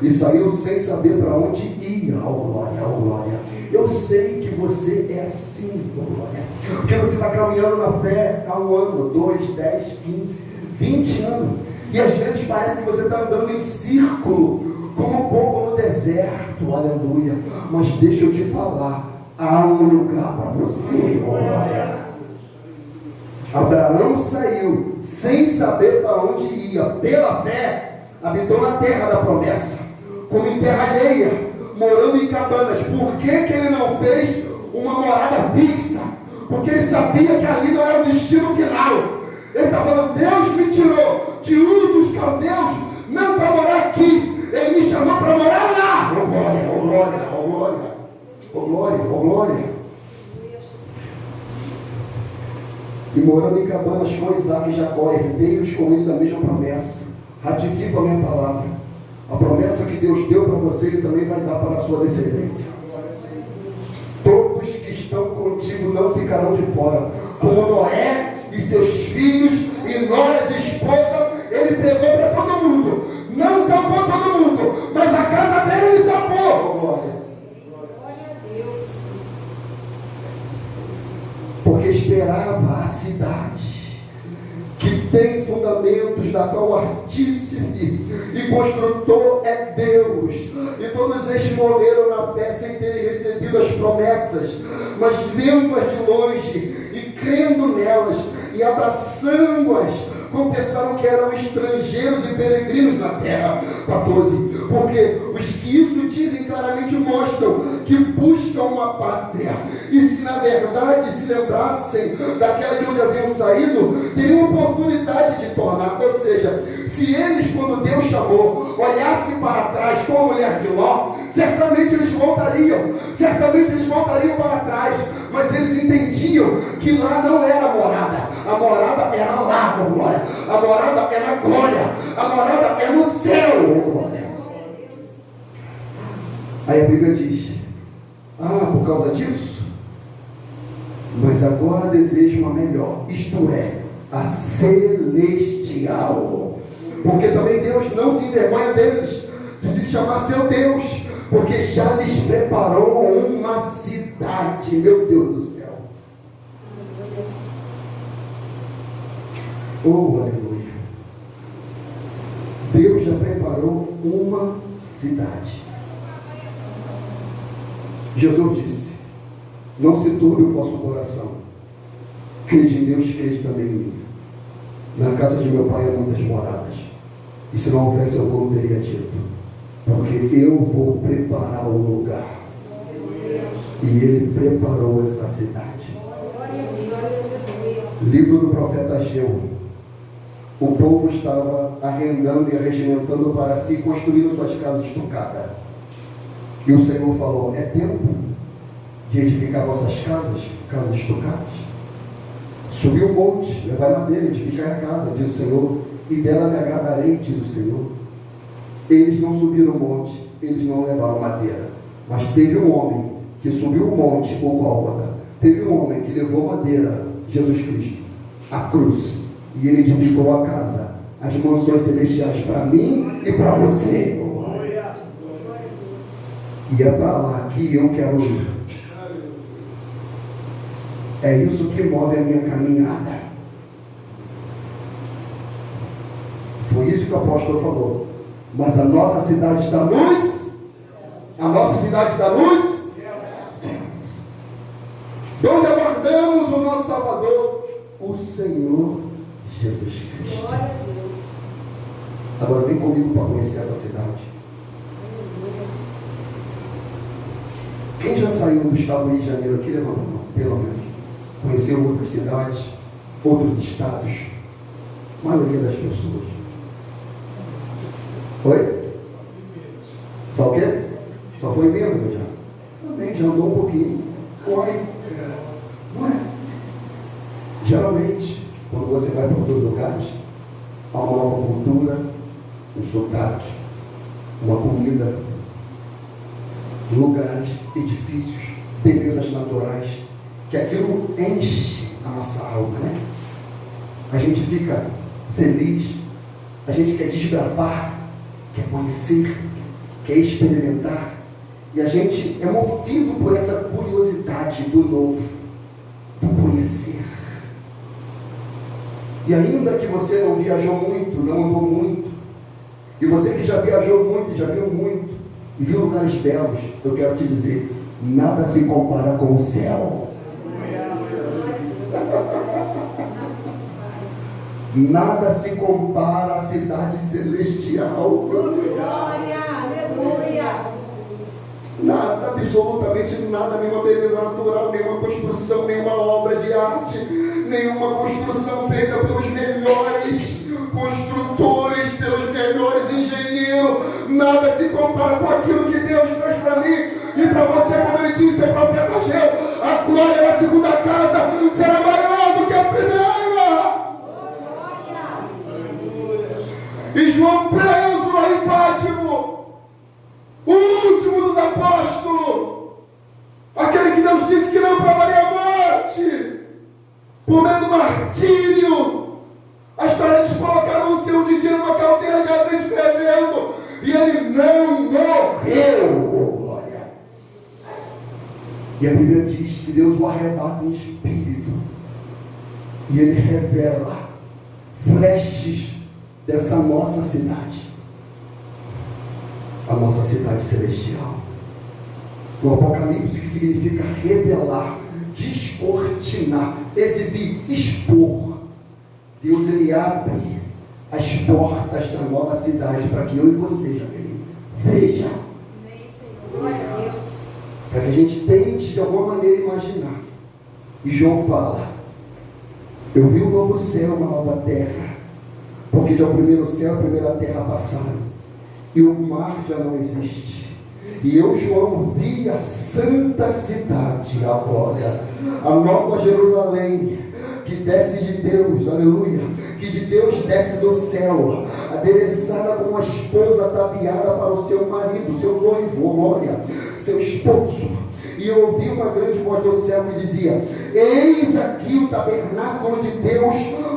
e saiu sem saber para onde ia. Ó glória, ó glória. Eu sei que você é assim, ó glória, porque você está caminhando na fé há 1 ano, 2, 10, 15, 20 anos, e às vezes parece que você está andando em círculo, como o povo no deserto, aleluia. Mas deixa eu te falar, há um lugar para você, ó glória. Abraão saiu sem saber para onde ia. Pela fé, habitou na terra da promessa, como em terra alheia, morando em cabanas. Por que ele não fez uma morada fixa? Porque ele sabia que ali não era o destino final. Ele está falando, Deus me tirou de Ur dos Caldeus, não para morar aqui. Ele me chamou para morar lá. Oh glória, oh glória, oh glória, oh glória, oh glória. E morando em cabanas com Isaac e Jacó, herdeiros com ele da mesma promessa. Ratifico a minha palavra. A promessa que Deus deu para você, Ele também vai dar para a sua descendência. Todos que estão contigo não ficarão de fora. Como Noé e seus filhos, e nós, esposa, Ele pregou para todo mundo. Não salvou todo mundo, mas a casa dele Ele salvou. Glória. Porque esperava a cidade que tem fundamentos, da qual o artífice e construtor é Deus. E todos estes morreram na fé sem terem recebido as promessas, mas vendo-as de longe e crendo nelas e abraçando-as, confessaram que eram estrangeiros e peregrinos na terra. 14. Porque os que isso dizem claramente mostram que buscam uma pátria. E se na verdade se lembrassem daquela de onde haviam saído, teriam oportunidade de tornar. Ou seja, se eles, quando Deus chamou, olhassem para trás com a mulher de Ló, certamente eles voltariam. Certamente eles voltariam para trás. Mas eles entendiam que lá não era a morada. A morada era lá, oh glória. A morada é na glória. A morada é no céu, oh glória. Aí a Bíblia diz, por causa disso, mas agora desejo uma melhor, isto é, a celestial. Porque também Deus não se envergonha deles, de se chamar seu Deus, porque já lhes preparou uma cidade, meu Deus do céu. Oh, aleluia. Deus já preparou uma cidade. Jesus disse, não se turbe o vosso coração. Crede em Deus, crede também em mim. Na casa de meu pai há muitas moradas. E se não houvesse, eu não teria dito. Porque eu vou preparar o lugar. E Ele preparou essa cidade. Livro do profeta Ageu. O povo estava arrendando e arregimentando para si, construindo suas casas estucadas. E o Senhor falou, é tempo de edificar vossas casas, casas estucadas. Subi o monte, levai madeira, edificai a casa, diz o Senhor, e dela me agradarei, diz o Senhor. Eles não subiram o monte, eles não levaram madeira. Mas teve um homem que subiu o monte, o Gólgota. Teve um homem que levou madeira, Jesus Cristo, a cruz. E ele edificou a casa, as mansões celestiais para mim e para você. E é para lá que eu quero ir. É isso que move a minha caminhada. Foi isso que o apóstolo falou. Mas a nossa cidade está nos... A nossa cidade está nos... céus. De onde aguardamos o nosso Salvador, o Senhor Jesus Cristo. Glória a Deus. Agora vem comigo para conhecer essa cidade. Quem já saiu do estado do Rio de Janeiro aqui, levanta a mão, pelo menos. Conheceu outras cidades, outros estados. A maioria das pessoas. Oi? Só o quê? Só foi mesmo já? Também já andou um pouquinho. Foi. Não é? Geralmente, quando você vai para outros lugares, há uma nova cultura, um sotaque, uma comida, lugares, edifícios, belezas naturais, que aquilo enche a nossa alma, né? A gente fica feliz, a gente quer desbravar, quer conhecer, quer experimentar, e a gente é movido por essa curiosidade do novo, do conhecer. E ainda que você não viajou muito, não andou muito, e você que já viajou muito, já viu muito, e viu lugares belos, eu quero te dizer, nada se compara com o céu. Nada se compara à cidade celestial. Glória, aleluia. Nada, absolutamente nada, nenhuma beleza natural, nenhuma construção, nenhuma obra de arte, nenhuma construção feita pelos melhores construtores, pelos melhores engenheiros. Nada se compara com aquilo que Deus fez para mim e para você, como ele disse ao profeta Ageu. A glória da segunda casa será maior do que a primeira. E João preso lá em Pátimo, o último dos apóstolos, aquele que Deus disse que não provaria a morte, por meio do martírio. A história eles colocaram o seu dinheiro numa caldeira de azeite fervendo, e ele não morreu. Oh, glória! E a Bíblia diz que Deus o arrebata em espírito, e ele revela flashes dessa nossa cidade, a nossa cidade celestial. O Apocalipse, que significa revelar, descortinar, exibir, expor. Deus, ele abre as portas da nova cidade para que eu e você, Jaqueline, veja. Glória a Deus. Para que a gente tente de alguma maneira imaginar. E João fala: eu vi um novo céu, uma nova terra, porque já o primeiro céu e a primeira terra passaram, e o mar já não existe. E eu, João, vi a santa cidade, a glória, a nova Jerusalém, que desce de Deus, aleluia, que de Deus desce do céu, adereçada como uma esposa ataviada para o seu marido, seu noivo, glória, seu esposo. E eu ouvi uma grande voz do céu que dizia: eis aqui o tabernáculo de Deus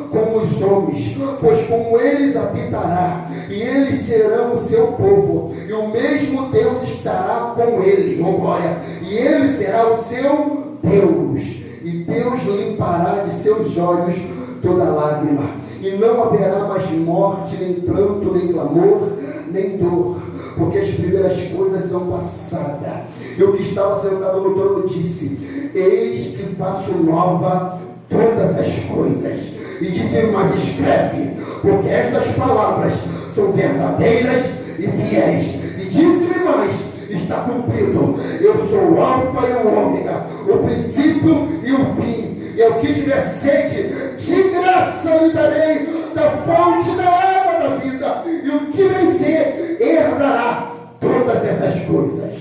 com os homens, pois com eles habitará, e eles serão o seu povo, e o mesmo Deus estará com ele, oh glória, e ele será o seu Deus, e Deus limpará de seus olhos toda lágrima, e não haverá mais morte, nem pranto, nem clamor, nem dor, porque as primeiras coisas são passadas. E o que estava sentado no trono disse: eis que faço nova todas as coisas. E disse: mas escreve, porque estas palavras são verdadeiras e fiéis. E disse-me mais: está cumprido. Eu sou o Alfa e o Ômega, o princípio e o fim. E ao que tiver sede, de graça lhe darei da fonte da água da vida. E o que vencer, herdará todas essas coisas.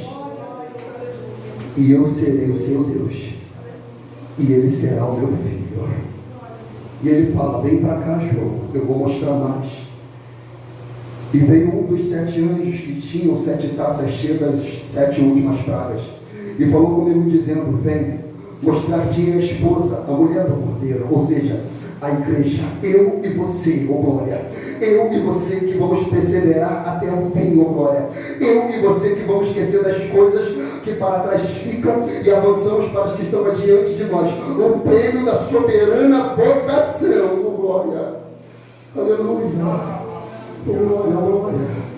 E eu serei o seu Deus, e ele será o meu filho. E ele fala: vem para cá, João, eu vou mostrar mais. E veio um dos 7 anjos que tinham 7 taças cheias das 7 últimas pragas, e falou comigo dizendo: vem, mostrar-te a esposa, a mulher do Cordeiro, ou seja, a igreja, eu e você, oh glória, eu e você que vamos perseverar até o fim, oh glória, eu e você que vamos esquecer das coisas que para trás ficam e avançamos para as que estão adiante de nós, o prêmio da soberana vocação, oh glória, aleluia, oh glória, glória.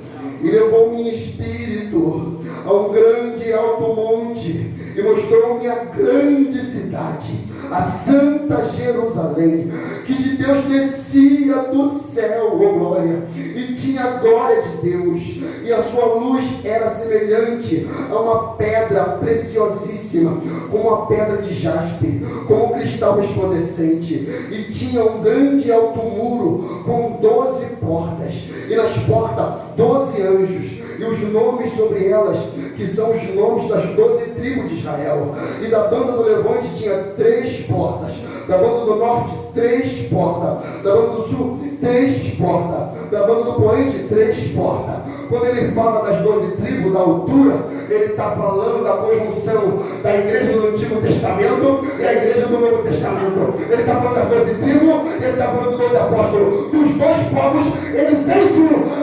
E levou-me em espírito a um grande e alto monte, e mostrou-me a grande cidade, a santa Jerusalém, que de Deus descia do céu, oh glória, e tinha a glória de Deus, e a sua luz era semelhante a uma pedra preciosíssima, como uma pedra de jaspe, como um cristal resplandecente, e tinha um grande e alto muro com 12 portas, e nas portas 12 anjos, e os nomes sobre elas, que são os nomes das 12 tribos de Israel. E da banda do levante tinha 3 portas, da banda do norte 3 portas, da banda do sul 3 portas, da banda do poente 3 portas. Quando ele fala das 12 tribos, da altura, ele está falando da conjunção da igreja do Antigo Testamento e a igreja do Novo Testamento. Ele está falando das 12 tribos, ele está falando dos 12 apóstolos, dos 2 povos. Ele fez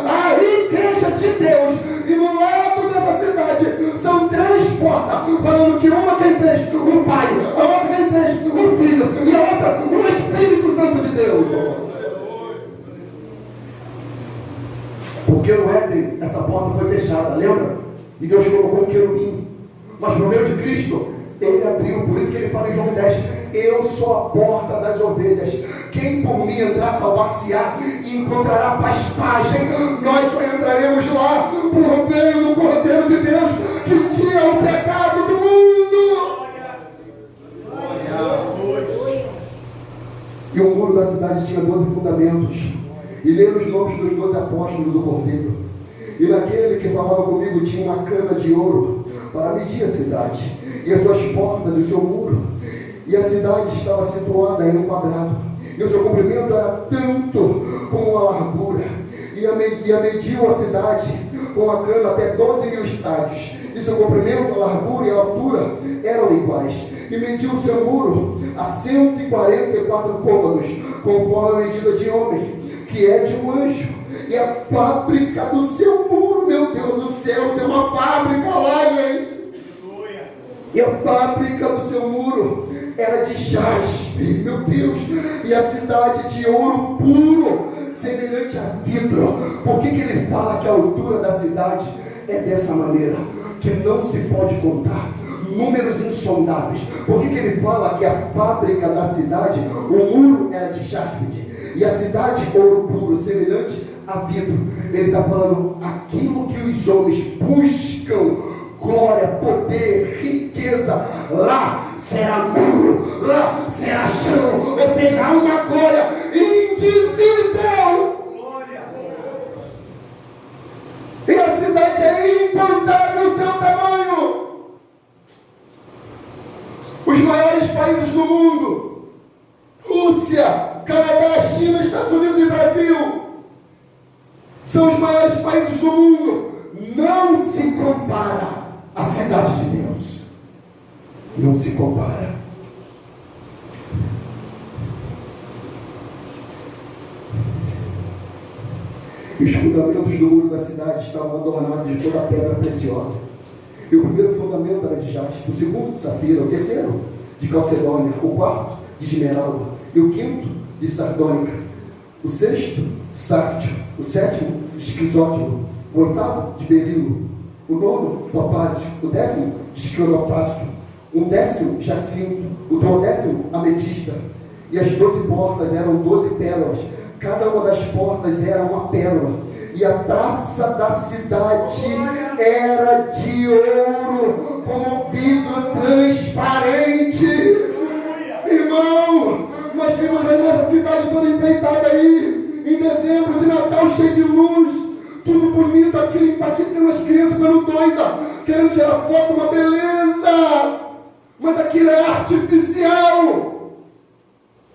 a igreja de Deus. E no lado dessa cidade são 3 portas, falando que uma quem fez o Pai, a outra quem fez o Filho, e a outra o Espírito Santo de Deus. Porque no Éden essa porta foi fechada, lembra? E Deus colocou um querubim, mas por meio de Cristo ele abriu. Por isso que ele fala em João 10: eu sou a porta das ovelhas. Quem por mim entrar salvar-se-á e encontrará pastagem. Nós só entraremos lá por meio do Cordeiro de Deus que tira o pecado do mundo. E o muro da cidade tinha 12 fundamentos. E leram os nomes dos 12 apóstolos do Cordeiro. E naquele que falava comigo tinha uma cana de ouro para medir a cidade, e as suas portas e o seu muro. E a cidade estava situada em um quadrado, e o seu comprimento era tanto como a largura. E mediu a cidade com a cana até 12.000 estádios. E seu comprimento, a largura e a altura eram iguais. E mediu o seu muro a 144 côvados, conforme a medida de homem, que é de um anjo. E a fábrica do seu muro, meu Deus do céu, tem uma fábrica lá, hein? E a fábrica do seu muro era de jaspe, meu Deus, e a cidade de ouro puro, semelhante a vidro. Por que ele fala que a altura da cidade é dessa maneira? Que não se pode contar, números insondáveis. Por que ele fala que a fábrica da cidade, o muro era de jaspe, e a cidade ouro puro, semelhante a vidro? Ele está falando aquilo que os homens buscam: glória, poder, riqueza. Lá será muro, lá será chão, ou seja, há uma glória indizível. E a cidade é incontável o seu tamanho. Os maiores países do mundo: Rússia, Canadá, China, Estados Unidos e Brasil, são os maiores países do mundo. Não se compara à cidade de Deus. Não se compara. Os fundamentos do muro da cidade estavam adornados de toda a pedra preciosa. E o primeiro fundamento era de jaspe, o segundo de safira, o terceiro de calcedônia, o quarto de esmeralda, e o quinto de sardônica, o sexto sárdio, o sétimo de esquizótilo, o oitavo de berilo, o nono topázio, o décimo de escleropácio, o 10º jacinto, o 12º ametista. E as 12 portas eram 12 pérolas, cada uma das portas era uma pérola. E a praça da cidade era de ouro, como vidro transparente. Irmão, nós vimos a nossa cidade toda enfeitada aí, em dezembro de Natal, cheio de luz, tudo bonito, aquilo impactando as crianças ficando doidas, querendo tirar foto, uma beleza, mas aquilo é artificial.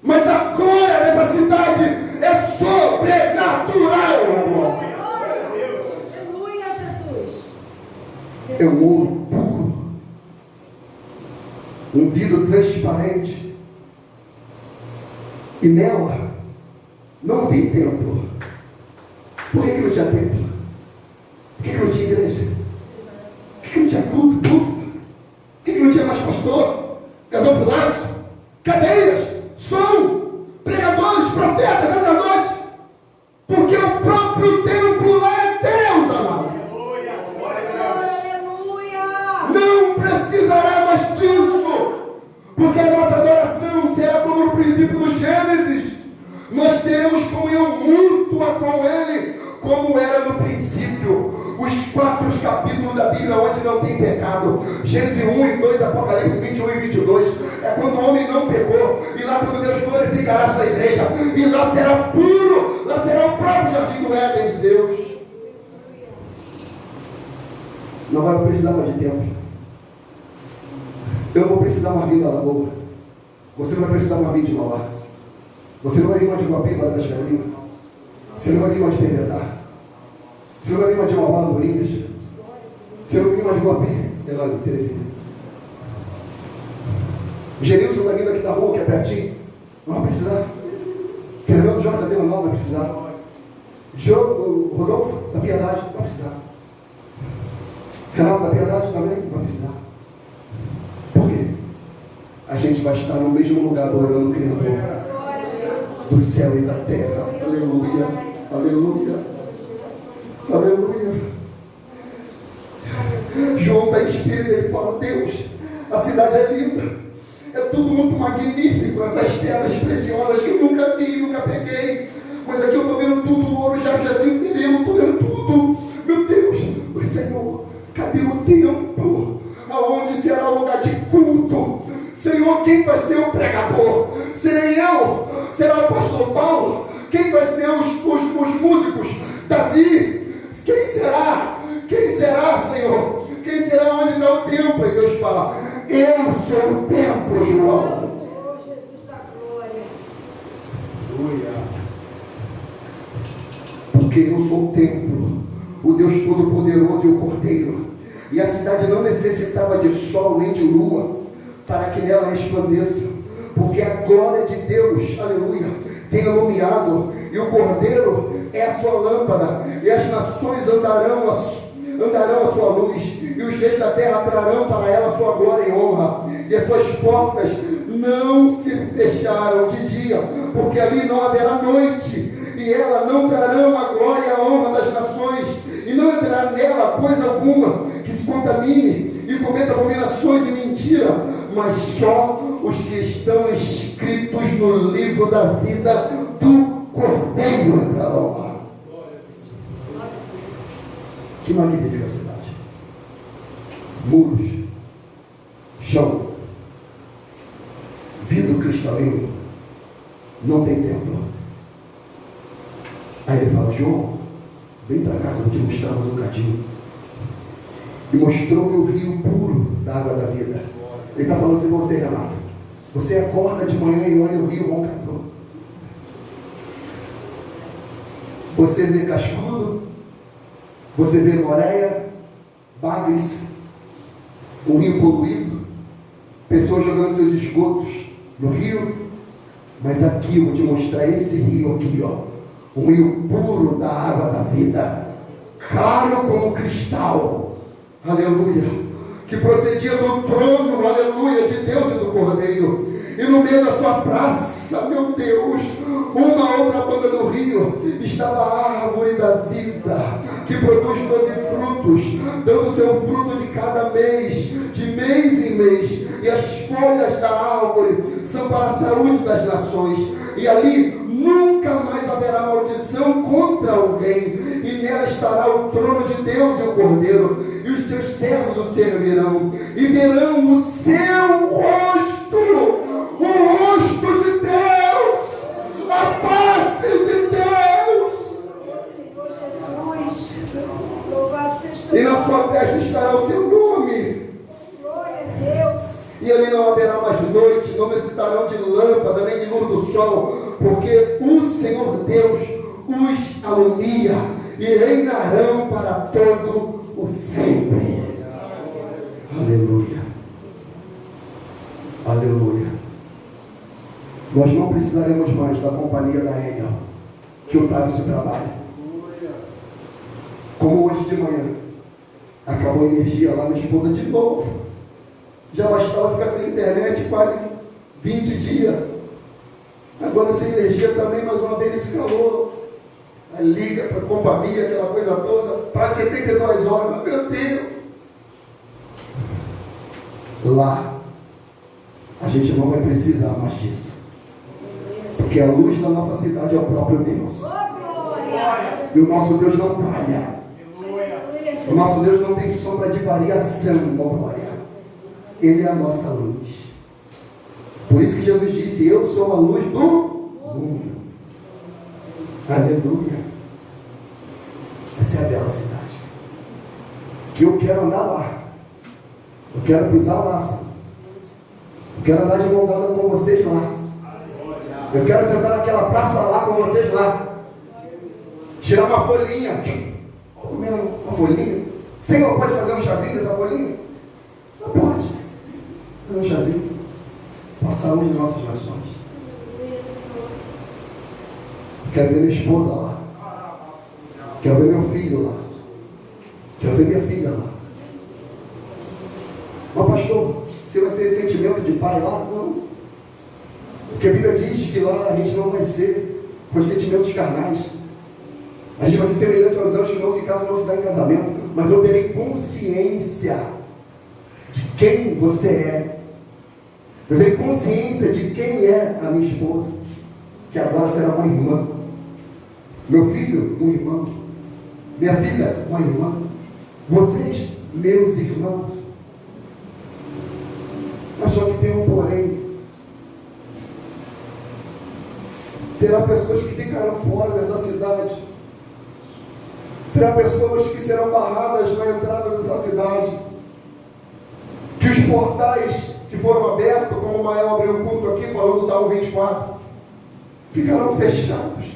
Mas a glória dessa cidade é sobrenatural. Aleluia, Jesus. É um ouro puro, um vidro transparente, e nela não vi templo. Por que não tinha templo? Por que não tinha igreja? Por que não tinha culto? Por que não tinha mais pastor? Gasofilaço? Cadeiras? Som? Pregadores? Profetas? Sacerdotes? Porque o próprio templo lá é Deus, amado. Aleluia. Não precisará mais disso, porque a nossa adoração será como no princípio do Gênesis. Nós teremos comunhão mútua com Ele, como era no princípio. Os 4 capítulos da Bíblia onde não tem pecado: Gênesis 1 e 2, Apocalipse 21 e 22, é quando o homem não pecou. E lá quando Deus glorificará a sua igreja, e lá será puro, lá será o próprio jardim do Éden de Deus. Não vai precisar mais de templo. Eu não vou precisar mais vir da Lagoa. Você não vai precisar mais vir de Mauá. Você não vai vir mais de Guapi, Vale das Galinhas. Você não vai vir mais de Pervedar. Você não vai vir mais de Mauá, Lourinhas. Você não vai vir mais de Guapi, Elânio, Terezinha. O Genilson vai vir daqui da rua, que é pertinho. Não vai precisar. Fernando Jorge da Vila Nova vai precisar. O Rodolfo da Piedade vai precisar. Renato da Piedade também vai precisar. Por quê? A gente vai estar no mesmo lugar adorando o Criador do céu e da terra. Aleluia, aleluia, aleluia. João está em espírito, ele fala: Deus, a cidade é linda, é tudo muito magnífico, essas pedras preciosas que eu nunca vi, nunca peguei. Mas aqui eu estou vendo tudo, ouro, jacinto, berilo, estou vendo tudo. Meu Deus, mas Senhor, cadê o templo? Aonde será o lugar de culto? Senhor, quem vai ser o pregador? Serei eu? Será o apóstolo Paulo? Quem vai ser os músicos? Davi? Quem será? Quem será, Senhor? Quem será? Onde está o templo? E Deus fala, eu sou o templo, João. Oh, Jesus da glória. Aleluia. Porque eu sou o templo, o Deus Todo-Poderoso e o Cordeiro. E a cidade não necessitava de sol nem de lua para que nela resplandeça, porque a glória de Deus, aleluia, tem iluminado, e o Cordeiro é a sua lâmpada, e as nações andarão a sua luz, e os reis da terra trarão para ela a sua glória e honra, e as suas portas não se fecharam de dia, porque ali não haverá noite, e ela não trarão a glória e a honra das nações, e não entrará nela coisa alguma que se contamine e cometa abominações e mentira, mas só os que estão escritos no livro da vida do Cordeiro entrarão lá. Que magnífica cidade. Muros, chão, vidro cristalino, não tem templo. Aí ele fala, João, vem para cá que eu te mostrar mais um bocadinho. E mostrou-me o rio puro da água da vida. Ele está falando assim com você, Renato. Você acorda de manhã e olha o rio roncador. Você vê cascudo, você vê moreia, bagres, um rio poluído, pessoas jogando seus esgotos no rio. Mas aqui eu vou te mostrar esse rio aqui, ó. Um rio puro da água da vida, claro como cristal, aleluia, que procedia do trono, aleluia, de Deus e do Cordeiro. E no meio da sua praça, meu Deus, uma outra banda do rio, estava a árvore da vida, que produz 12 frutos, dando seu fruto de cada mês, de mês em mês, e as folhas da árvore são para a saúde das nações, e ali nunca mais haverá maldição contra alguém, e nela estará o trono de Deus e o Cordeiro, e os seus servos o servirão, e verão o seu rosto, o rosto de Deus, a face de Deus, Senhor Jesus, louvado seja o e na sua testa estará o seu nome. glória a Deus. E ali não haverá mais noite, não necessitarão de lâmpada, nem de luz do sol, porque o Senhor Deus os alumia, e reinarão para todo o sempre. Aleluia. Aleluia. Nós não precisaremos mais da companhia da Enel, que o Thales trabalha. Como hoje de manhã, acabou a energia lá, minha esposa de novo. Já bastava ficar sem internet quase 20 dias. Agora sem energia também, mais uma vez esse calor. Aí liga para a companhia, aquela coisa toda, para 72 horas. Mas, meu Deus! Lá, a gente não vai precisar mais disso. Porque a luz da nossa cidade é o próprio Deus. Glória. E o nosso Deus não falha. O nosso Deus não tem sombra de variação, glória. Ele é a nossa luz. Por isso que Jesus disse, eu sou a luz do mundo. Aleluia. Essa é a bela cidade. Que eu quero andar lá. Eu quero pisar lá, Senhor. Eu quero andar de mão dada com vocês lá. Eu quero sentar naquela praça lá com vocês lá. Tirar uma folhinha. Vou comer uma folhinha. Senhor, pode fazer um chazinho dessa folhinha? Não pode. Fazer um chazinho. Para a saúde das nossas nações. Quero ver minha esposa lá. Quero ver meu filho lá. Quero ver minha filha lá. Mas pastor, você vai ter sentimento de pai lá? Não. Porque a Bíblia diz que lá a gente não vai ser com sentimentos carnais. A gente vai ser semelhante aos anjos que não se casam, não se dá em casamento. Mas eu terei consciência de quem você é. Eu tenho consciência de quem é a minha esposa, que agora será uma irmã. Meu filho, um irmão. Minha filha, uma irmã. Vocês, meus irmãos. Mas só que tem um porém. Terá pessoas que ficarão fora dessa cidade. Terá pessoas que serão barradas na entrada dessa cidade. Que os portais que foram abertos, como o Mael abriu o culto aqui, falando do Salmo 24, ficarão fechados.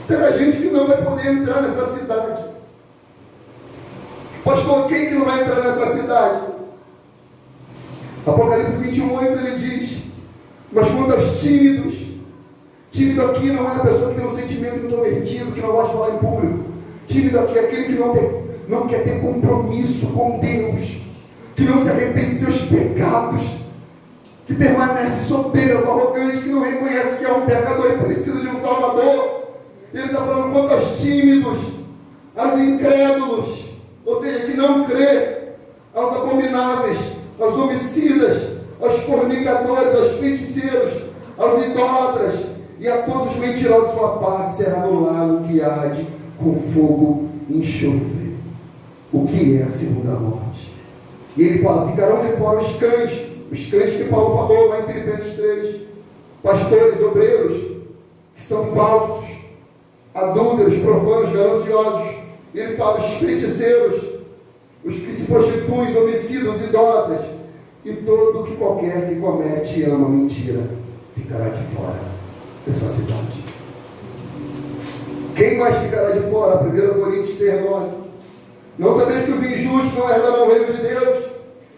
Terá gente que não vai poder entrar nessa cidade. Pastor, quem que não vai entrar nessa cidade? Apocalipse 21:8 ele diz: mas quanto aos tímidos, tímido aqui não é a pessoa que tem um sentimento introvertido, que não gosta de falar em público. Tímido aqui é aquele que não quer ter compromisso com Deus, que não se arrepende de seus pecados, que permanece soberbo, arrogante, que não reconhece que é um pecador e precisa de um Salvador. Ele está falando quanto aos tímidos, aos incrédulos, ou seja, que não crê, aos abomináveis, aos homicidas, aos fornicadores, aos feiticeiros, aos idólatras e a todos os mentirosos. Sua parte será no lago que arde com fogo e enxofre, o que é a segunda morte. E ele fala: ficarão de fora os cães que Paulo falou lá em Filipenses 3, pastores, obreiros, que são falsos, adúlteros, profanos, gananciosos. Ele fala: os feiticeiros, os que se prostituem, homicidas, os idólatras, e todo que qualquer que comete e ama mentira ficará de fora dessa cidade. Quem mais ficará de fora? 1 Coríntios 6:9. Não sabeis que os injustos não herdarão o reino de Deus?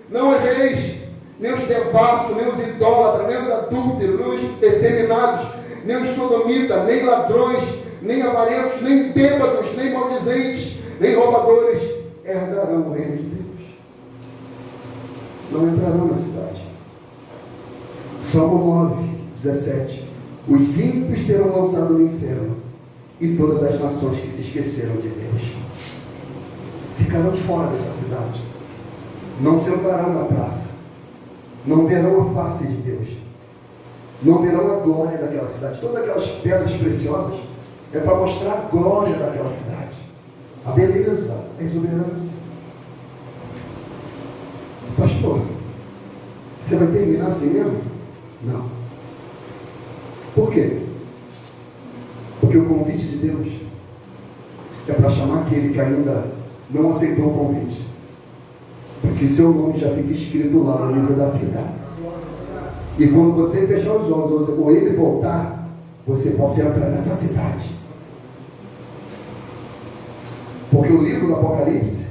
Não os reis, nem os devassos, nem os idólatras, nem os adúlteros, nem os efeminados, nem os sodomitas, nem ladrões, nem avarentos, nem bêbados, nem maldizentes, nem roubadores herdarão o reino de Deus. Não entrarão na cidade. Salmo 9:17. Os ímpios serão lançados no inferno, e todas as nações que se esqueceram de Deus ficarão fora dessa cidade. Não sentarão na praça, não verão a face de Deus, não verão a glória daquela cidade. Todas aquelas pedras preciosas é para mostrar a glória daquela cidade, a beleza, a exuberância. Pastor, você vai terminar assim mesmo? Não. Por quê? Porque o convite de Deus é para chamar aquele que ainda não aceitou o convite, porque seu nome já fica escrito lá no livro da vida. E quando você fechar os olhos ou ele voltar, você pode entrar nessa cidade. Porque o livro do Apocalipse,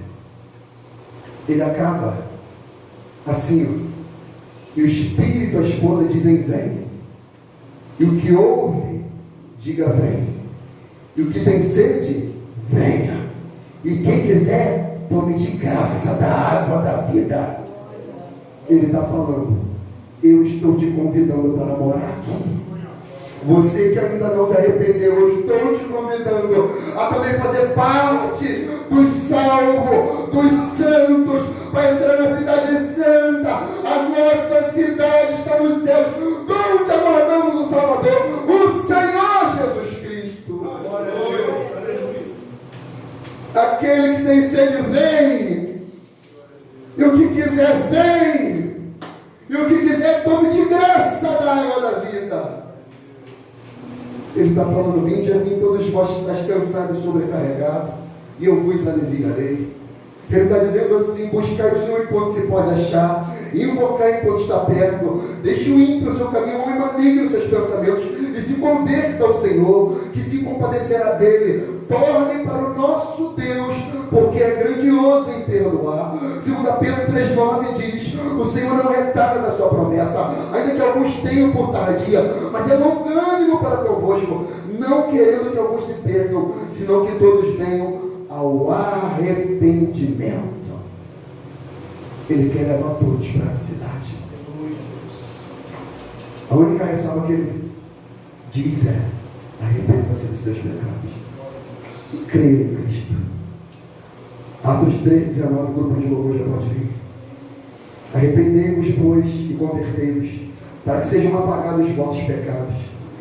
ele acaba assim, ó. E o Espírito e a esposa dizem: vem. E o que ouve, diga: vem. E o que tem sede, venha. E quem quiser, tome de graça da água da vida. Ele está falando: eu estou te convidando para morar aqui. Você que ainda não se arrependeu, eu estou te convidando a também fazer parte dos salvos, dos santos, para entrar na cidade santa. A nossa cidade está nos céus. Todos aguardamos o Salvador, o Senhor Jesus Cristo. Glória a Deus. Aquele que tem sede, vem. E o que quiser, vem. E o que quiser, tome de graça da água da vida. Ele está falando: vinde a mim todos vós que estáis cansados e sobrecarregados, e eu vos aliviarei. Ele está dizendo assim: buscar o Senhor enquanto se pode achar, invocar enquanto está perto. Deixe o ímpio o seu caminho, o homem maligno os seus pensamentos, e se converta ao Senhor, que se compadecerá dele. Torne para o nosso Deus, porque é grandioso em perdoar. 2 Pedro 3,9 diz: o Senhor não retarda da sua promessa, ainda que alguns tenham por tardia, mas é longânimo para convosco, não querendo que alguns se percam, senão que todos venham ao arrependimento. Ele quer levar todos para essa cidade. A única ressalva que ele diz é: arrependa-se dos seus pecados e creia em Cristo. Atos 3,19, o grupo de louvor já pode vir. Arrependei-vos, pois, e convertei-vos, para que sejam apagados os vossos pecados,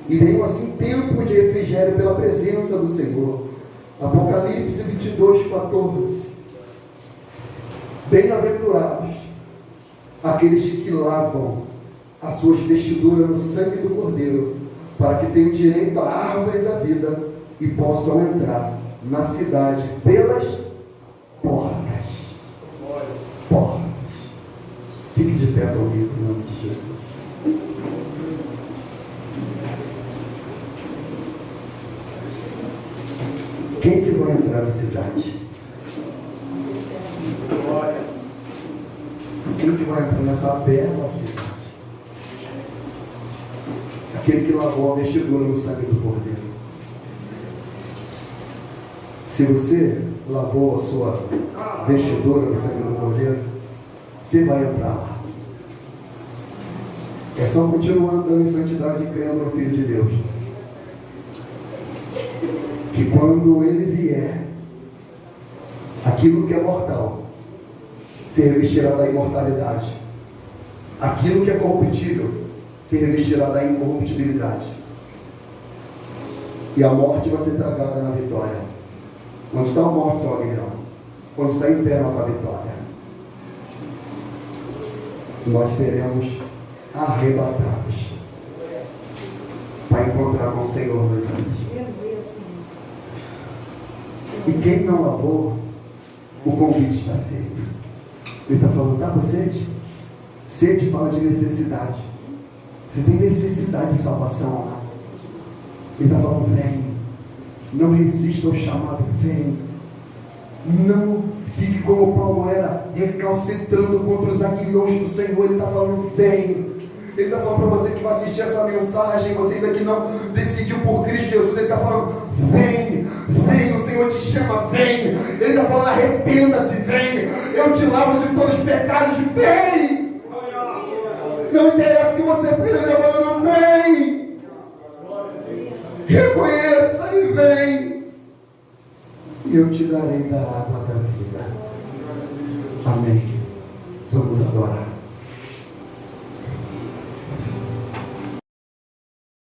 e venham assim tempo de refrigério pela presença do Senhor. Apocalipse 22:14. Bem-aventurados aqueles que lavam as suas vestiduras no sangue do Cordeiro, para que tenham direito à árvore da vida e possam entrar na cidade pelas portas. Portas. Fique de pé comigo, em nome de Jesus. Quem que vai entrar na cidade? Quem que vai entrar nessa bela cidade? Aquele que lavou a vestidura no sangue do Cordeiro. Se você lavou a sua vestidura no sangue do Cordeiro, você vai entrar lá. É só continuar andando em santidade e crendo no Filho de Deus. Que quando Ele vier, aquilo que é mortal se revestirá da imortalidade. Aquilo que é corruptível se revestirá da incorruptibilidade. E a morte vai ser tragada na vitória. Onde está a morte, seu aguilhão? Onde está o inferno, com a vitória? Nós seremos arrebatados para encontrar com o Senhor nos anos. E quem não lavou, o convite está feito. Ele está falando, está com sede? Sede fala de necessidade. Você tem necessidade de salvação lá. Ele está falando, vem. Não resista ao chamado, vem. Não fique como Paulo era, recalcitrando contra os aguilhões do Senhor. Ele está falando, vem. Ele está falando para você que vai assistir essa mensagem, você ainda que não decidiu por Cristo Jesus, Ele está falando, vem, vem, o Senhor te chama, vem. Ele está falando, arrependa-se, vem. Eu te lavo de todos os pecados, vem. Não interessa o que você fez, Ele está falando, vem. Reconheça e vem. E eu te darei da água da vida. Amém. Vamos adorar.